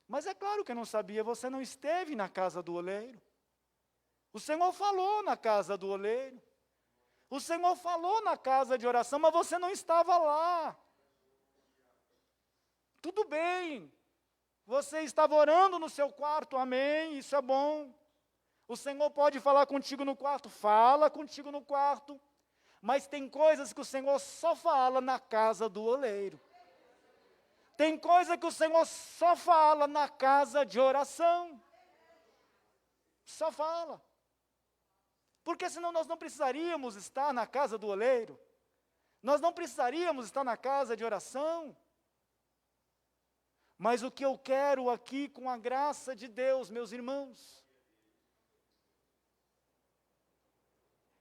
Mas é claro que eu não sabia, você não esteve na casa do oleiro. O Senhor falou na casa do oleiro. O Senhor falou na casa de oração, mas você não estava lá. Tudo bem. Você estava orando no seu quarto, amém, isso é bom. O Senhor pode falar contigo no quarto, fala contigo no quarto. Mas tem coisas que o Senhor só fala na casa do oleiro. Tem coisa que o Senhor só fala na casa de oração. Só fala. Porque senão nós não precisaríamos estar na casa do oleiro. Nós não precisaríamos estar na casa de oração. Mas o que eu quero aqui, com a graça de Deus, meus irmãos,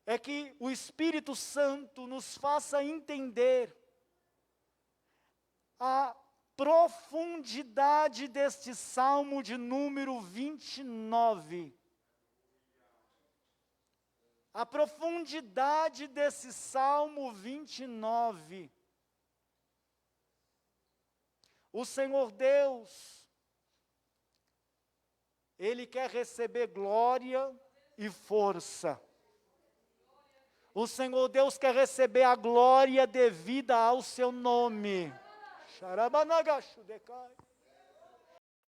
é que o Espírito Santo nos faça entender a profundidade deste Salmo de número 29. A profundidade desse Salmo 29. O Senhor Deus, Ele quer receber glória e força. O Senhor Deus quer receber a glória devida ao seu nome.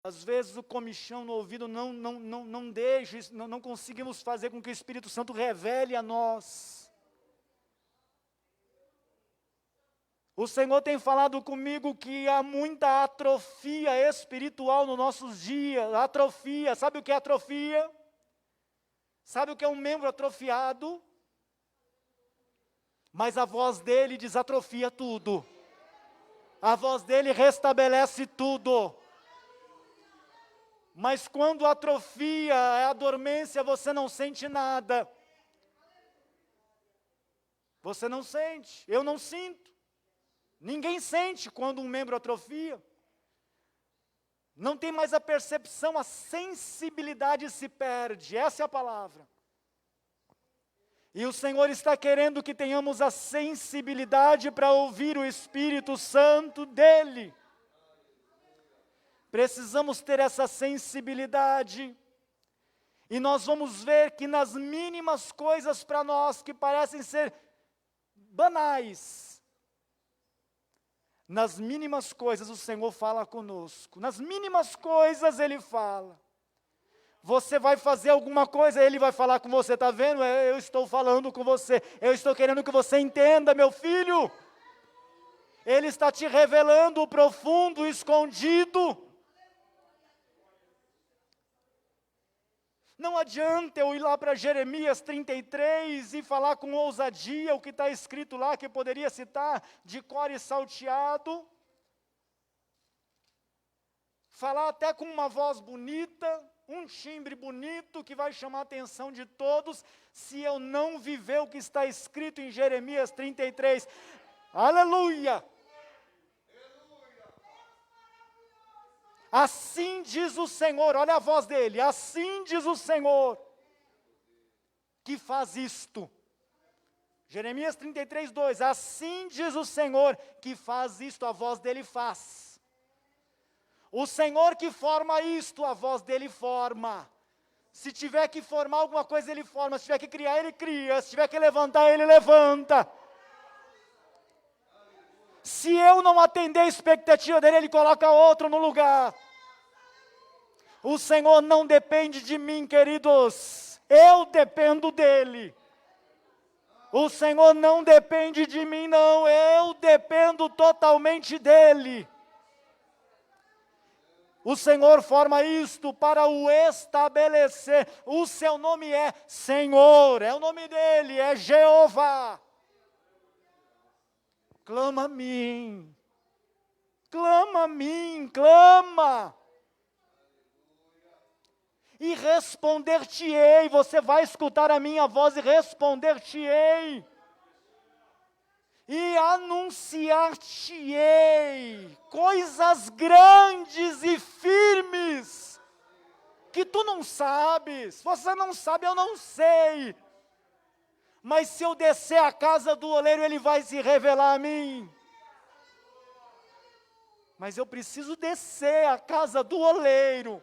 Às vezes o comichão no ouvido não deixa, não conseguimos fazer com que o Espírito Santo revele a nós. O Senhor tem falado comigo que há muita atrofia espiritual nos nossos dias. Atrofia, sabe o que é atrofia? Sabe o que é um membro atrofiado? Mas a voz dele desatrofia tudo. A voz dele restabelece tudo. Mas quando atrofia, é a dormência, você não sente nada. Você não sente, eu não sinto. Ninguém sente quando um membro atrofia. Não tem mais a percepção, a sensibilidade se perde, essa é a palavra. E o Senhor está querendo que tenhamos a sensibilidade para ouvir o Espírito Santo dEle. Precisamos ter essa sensibilidade. E nós vamos ver que nas mínimas coisas para nós, que parecem ser banais, nas mínimas coisas o Senhor fala conosco. Nas mínimas coisas Ele fala. Você vai fazer alguma coisa, Ele vai falar com você, está vendo? Eu estou falando com você, eu estou querendo que você entenda, meu filho. Ele está te revelando o profundo, o escondido. Não adianta eu ir lá para Jeremias 33 e falar com ousadia o que está escrito lá, que eu poderia citar de cor e salteado. Falar até com uma voz bonita, um timbre bonito que vai chamar a atenção de todos, se eu não viver o que está escrito em Jeremias 33. Aleluia! Assim diz o Senhor, olha a voz dele, assim diz o Senhor, que faz isto. Jeremias 33, 2, assim diz o Senhor, que faz isto, a voz dele faz. O Senhor que forma isto, a voz dele forma. Se tiver que formar alguma coisa, Ele forma. Se tiver que criar, Ele cria. Se tiver que levantar, Ele levanta. Se eu não atender a expectativa dEle, Ele coloca outro no lugar. O Senhor não depende de mim, queridos. Eu dependo dEle. O Senhor não depende de mim, não. Eu dependo totalmente dEle. O Senhor forma isto para o estabelecer. O seu nome é Senhor, é o nome dele, é Jeová. Clama a mim, clama a mim, clama. E responder-te-ei, você vai escutar a minha voz e responder-te-ei. e anunciar-te-ei coisas grandes e firmes, que tu não sabes. Você não sabe, eu não sei. Mas se eu descer à casa do oleiro, ele vai se revelar a mim. Mas eu preciso descer à casa do oleiro.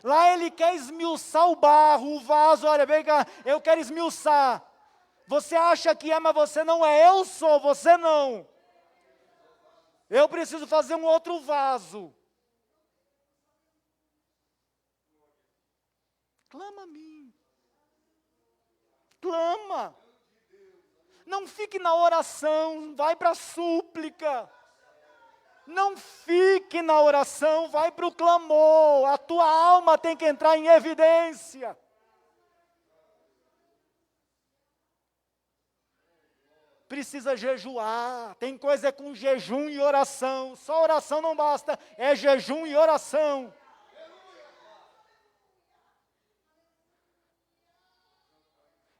Lá ele quer esmiuçar o barro, o vaso. Olha, vem cá, eu quero esmiuçar. Você acha que é, mas você não é. Eu sou, você não. Eu preciso fazer um outro vaso. Clama a mim. Clama. Não fique na oração, vai para a súplica. Não fique na oração, vai para o clamor. A tua alma tem que entrar em evidência. Precisa jejuar. Tem coisa com jejum e oração. Só oração não basta, é jejum e oração.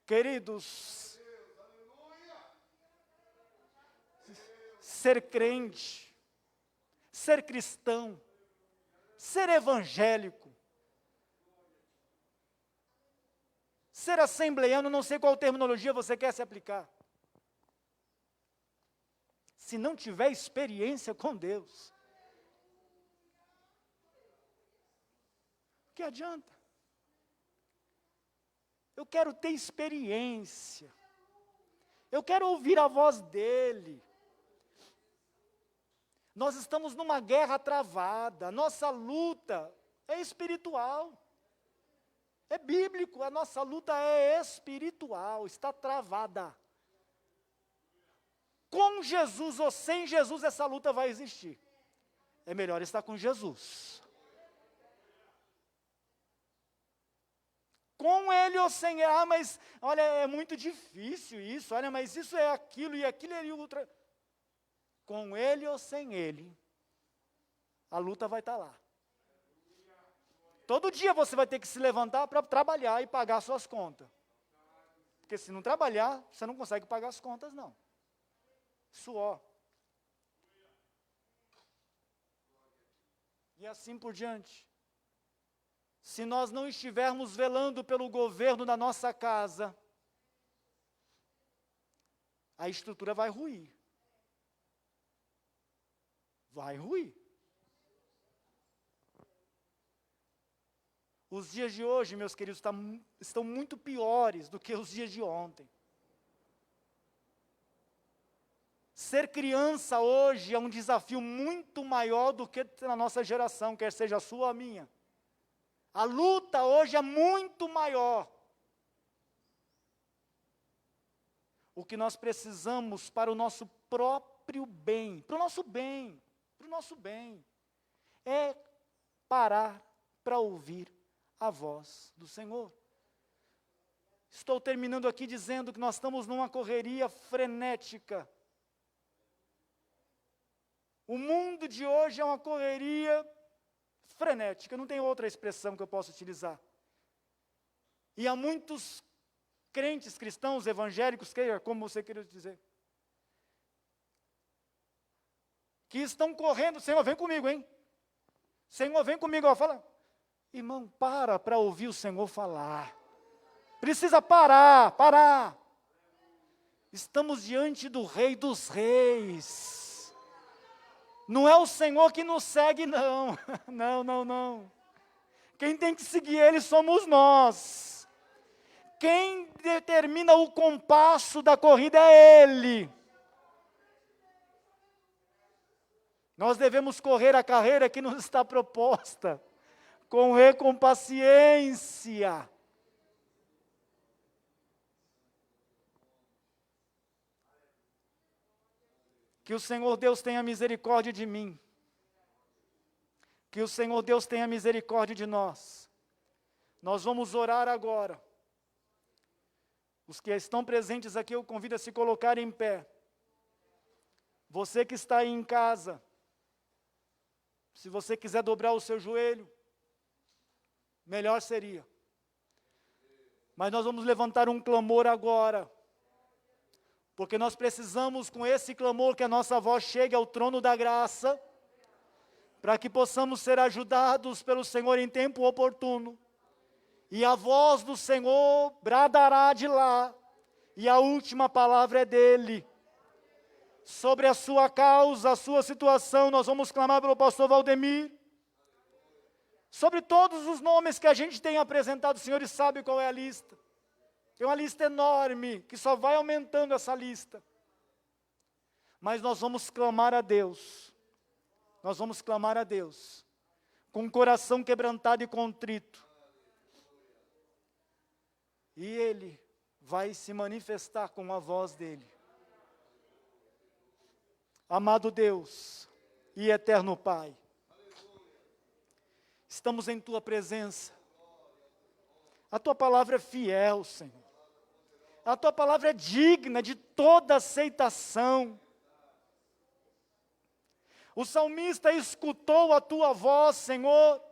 Queridos, ser crente, ser cristão, ser evangélico, ser assembleiano, não sei qual terminologia você quer se aplicar. Se não tiver experiência com Deus, o que adianta? Eu quero ter experiência. Eu quero ouvir a voz dEle. Nós estamos numa guerra travada. Nossa luta é espiritual. É bíblico, a nossa luta é espiritual, está travada. Com Jesus ou sem Jesus, essa luta vai existir. É melhor estar com Jesus. Com Ele ou sem Ele. Ah, mas olha, é muito difícil isso. Olha, mas isso é aquilo e aquilo é outra. Com Ele ou sem Ele, a luta vai estar lá. Todo dia você vai ter que se levantar para trabalhar e pagar suas contas. Porque se não trabalhar, você não consegue pagar as contas, não. Suor. E assim por diante. Se nós não estivermos velando pelo governo da nossa casa, a estrutura vai ruir. Vai ruir. Os dias de hoje, meus queridos, estão muito piores do que os dias de ontem. Ser criança hoje é um desafio muito maior do que na nossa geração, quer seja a sua ou a minha. A luta hoje é muito maior. O que nós precisamos para o nosso próprio bem, para o nosso bem, é parar para ouvir a voz do Senhor. Estou terminando aqui dizendo que nós estamos numa correria frenética. O mundo de hoje é uma correria frenética, não tem outra expressão que eu possa utilizar. E há muitos crentes cristãos, evangélicos, como você queria dizer, que estão correndo. Senhor, vem comigo, hein? Senhor, vem comigo. Ó, fala, irmão, para ouvir o Senhor falar. Precisa parar. Estamos diante do Rei dos Reis. Não é o Senhor que nos segue, não. Não. Quem tem que seguir Ele somos nós. Quem determina o compasso da corrida é Ele. Nós devemos correr a carreira que nos está proposta, com paciência. Que o Senhor Deus tenha misericórdia de mim. Que o Senhor Deus tenha misericórdia de nós. Nós vamos orar agora. Os que estão presentes aqui, eu convido a se colocar em pé. Você que está aí em casa, se você quiser dobrar o seu joelho, melhor seria. Mas nós vamos levantar um clamor agora. porque nós precisamos, com esse clamor, que a nossa voz chegue ao trono da graça, para que possamos ser ajudados pelo Senhor em tempo oportuno. E a voz do Senhor bradará de lá, e a última palavra é dele. Sobre a sua causa, a sua situação, nós vamos clamar pelo pastor Valdemir. Sobre todos os nomes que a gente tem apresentado, os senhores sabem qual é a lista. Tem uma lista enorme, que só vai aumentando essa lista. Mas nós vamos clamar a Deus. Nós vamos clamar a Deus, com o coração quebrantado e contrito. E Ele vai se manifestar com a voz dEle. Amado Deus e eterno Pai, estamos em Tua presença. A Tua palavra é fiel, Senhor. A Tua palavra é digna de toda aceitação. O salmista escutou a Tua voz, Senhor.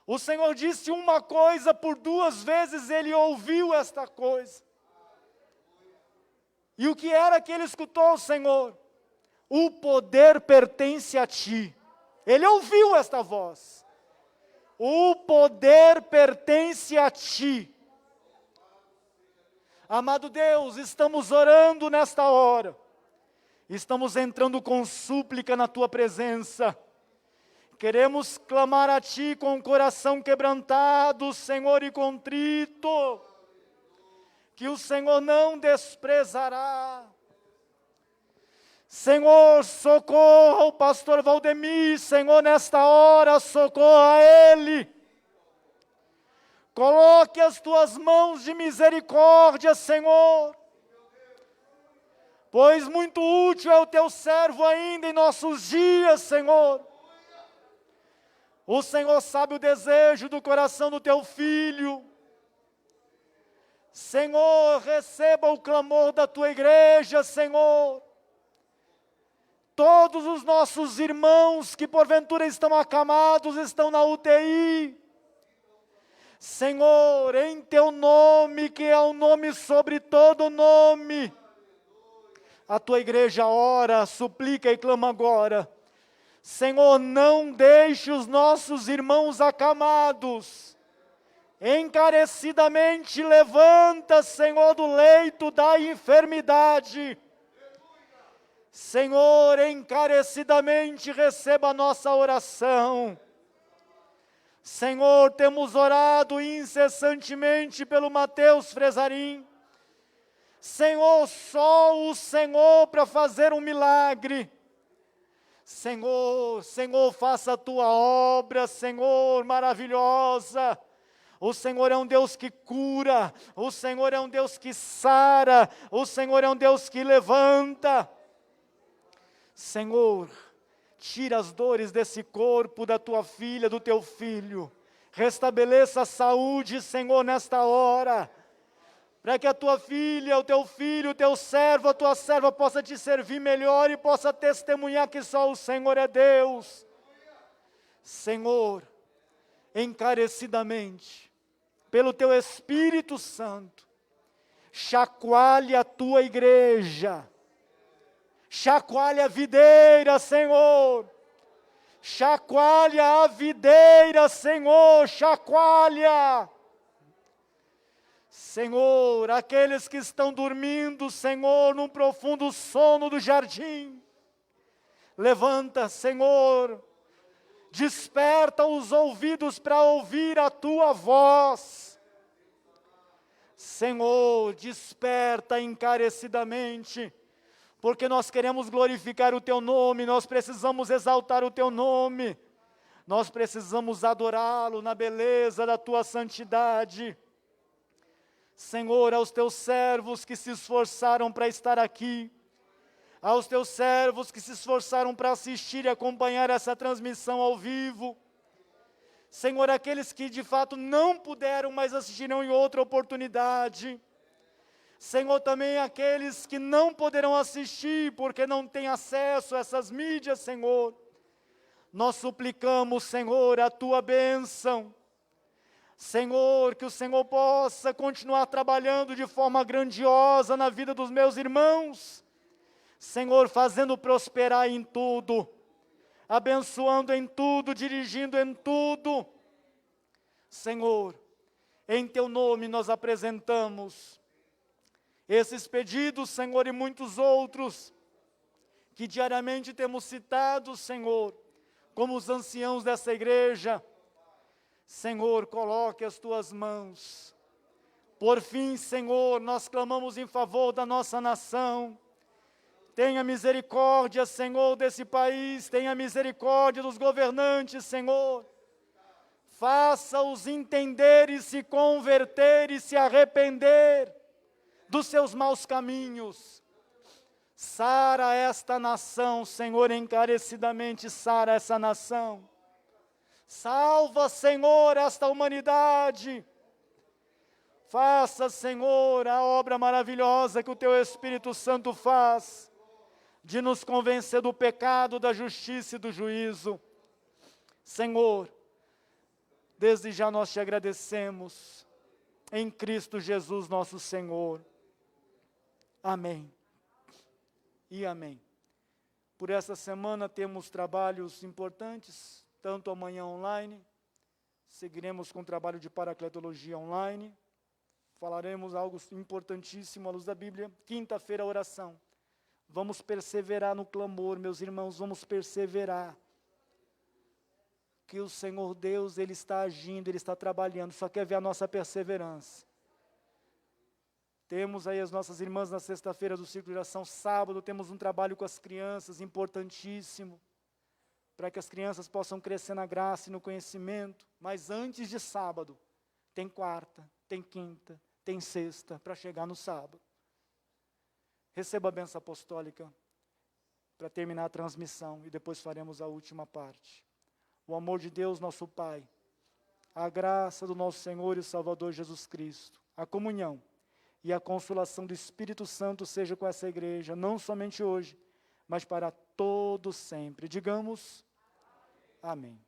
O Senhor disse uma coisa, por 2 vezes ele ouviu esta coisa. E o que era que ele escutou, Senhor? O poder pertence a Ti. Ele ouviu esta voz. O poder pertence a Ti. Amado Deus, estamos orando nesta hora. Estamos entrando com súplica na Tua presença. Queremos clamar a Ti com o coração quebrantado, Senhor, e contrito. Que o Senhor não desprezará. Senhor, socorra o pastor Valdemir, Senhor, nesta hora, socorra ele. Coloque as Tuas mãos de misericórdia, Senhor. Pois muito útil é o Teu servo ainda em nossos dias, Senhor. O Senhor sabe o desejo do coração do Teu filho. Senhor, receba o clamor da Tua igreja, Senhor. Todos os nossos irmãos que porventura estão acamados, estão na UTI. Senhor, em Teu nome, que é o nome sobre todo nome, a Tua igreja ora, suplica e clama agora. Senhor, não deixe os nossos irmãos acamados. Encarecidamente levanta, Senhor, do leito da enfermidade. Senhor, encarecidamente receba a nossa oração. Senhor, temos orado incessantemente pelo Mateus Fresarim. Senhor, só o Senhor para fazer um milagre. Senhor, faça a Tua obra, Senhor, maravilhosa. O Senhor é um Deus que cura, o Senhor é um Deus que sara, o Senhor é um Deus que levanta. Senhor, tira as dores desse corpo da Tua filha, do Teu filho. Restabeleça a saúde, Senhor, nesta hora. Para que a Tua filha, o Teu filho, o Teu servo, a Tua serva possa Te servir melhor e possa testemunhar que só o Senhor é Deus. Senhor, encarecidamente, pelo Teu Espírito Santo, chacoalhe a Tua igreja, chacoalhe a videira, Senhor, chacoalha a videira, Senhor, chacoalha. Senhor, aqueles que estão dormindo, Senhor, num profundo sono do jardim, levanta, Senhor, desperta os ouvidos para ouvir a Tua voz. Senhor, desperta encarecidamente, porque nós queremos glorificar o Teu nome, nós precisamos exaltar o Teu nome, nós precisamos adorá-lo na beleza da Tua santidade. Senhor, aos Teus servos que se esforçaram para estar aqui, aos Teus servos que se esforçaram para assistir e acompanhar essa transmissão ao vivo, Senhor, aqueles que de fato não puderam, mas assistirão em outra oportunidade, Senhor, também aqueles que não poderão assistir porque não têm acesso a essas mídias, Senhor, nós suplicamos, Senhor, a Tua bênção. Senhor, que o Senhor possa continuar trabalhando de forma grandiosa na vida dos meus irmãos. Senhor, fazendo prosperar em tudo, abençoando em tudo, dirigindo em tudo. Senhor, em Teu nome nós apresentamos esses pedidos, Senhor, e muitos outros, que diariamente temos citado, Senhor, como os anciãos dessa igreja. Senhor, coloque as Tuas mãos. Por fim, Senhor, nós clamamos em favor da nossa nação. Tenha misericórdia, Senhor, desse país. Tenha misericórdia dos governantes, Senhor. Faça-os entender e se converter e se arrepender dos seus maus caminhos. Sara esta nação, Senhor, encarecidamente sara essa nação. Salva, Senhor, esta humanidade. Faça, Senhor, a obra maravilhosa que o Teu Espírito Santo faz, de nos convencer do pecado, da justiça e do juízo. Senhor, desde já nós Te agradecemos, em Cristo Jesus nosso Senhor. Amém e amém. Por essa semana temos trabalhos importantes, tanto amanhã online, seguiremos com o trabalho de paracletologia online, falaremos algo importantíssimo à luz da Bíblia. Quinta-feira, oração. Vamos perseverar no clamor, meus irmãos, vamos perseverar. Que o Senhor Deus, Ele está agindo, Ele está trabalhando, só quer ver a nossa perseverança. Temos aí as nossas irmãs na sexta-feira do ciclo de oração. Sábado temos um trabalho com as crianças, importantíssimo, para que as crianças possam crescer na graça e no conhecimento. Mas antes de sábado, tem quarta, tem quinta, tem sexta, para chegar no sábado. Receba a bênção apostólica para terminar a transmissão e depois faremos a última parte. O amor de Deus, nosso Pai, a graça do nosso Senhor e Salvador Jesus Cristo, a comunhão e a consolação do Espírito Santo seja com essa igreja, não somente hoje, mas para todo sempre. Digamos, amém.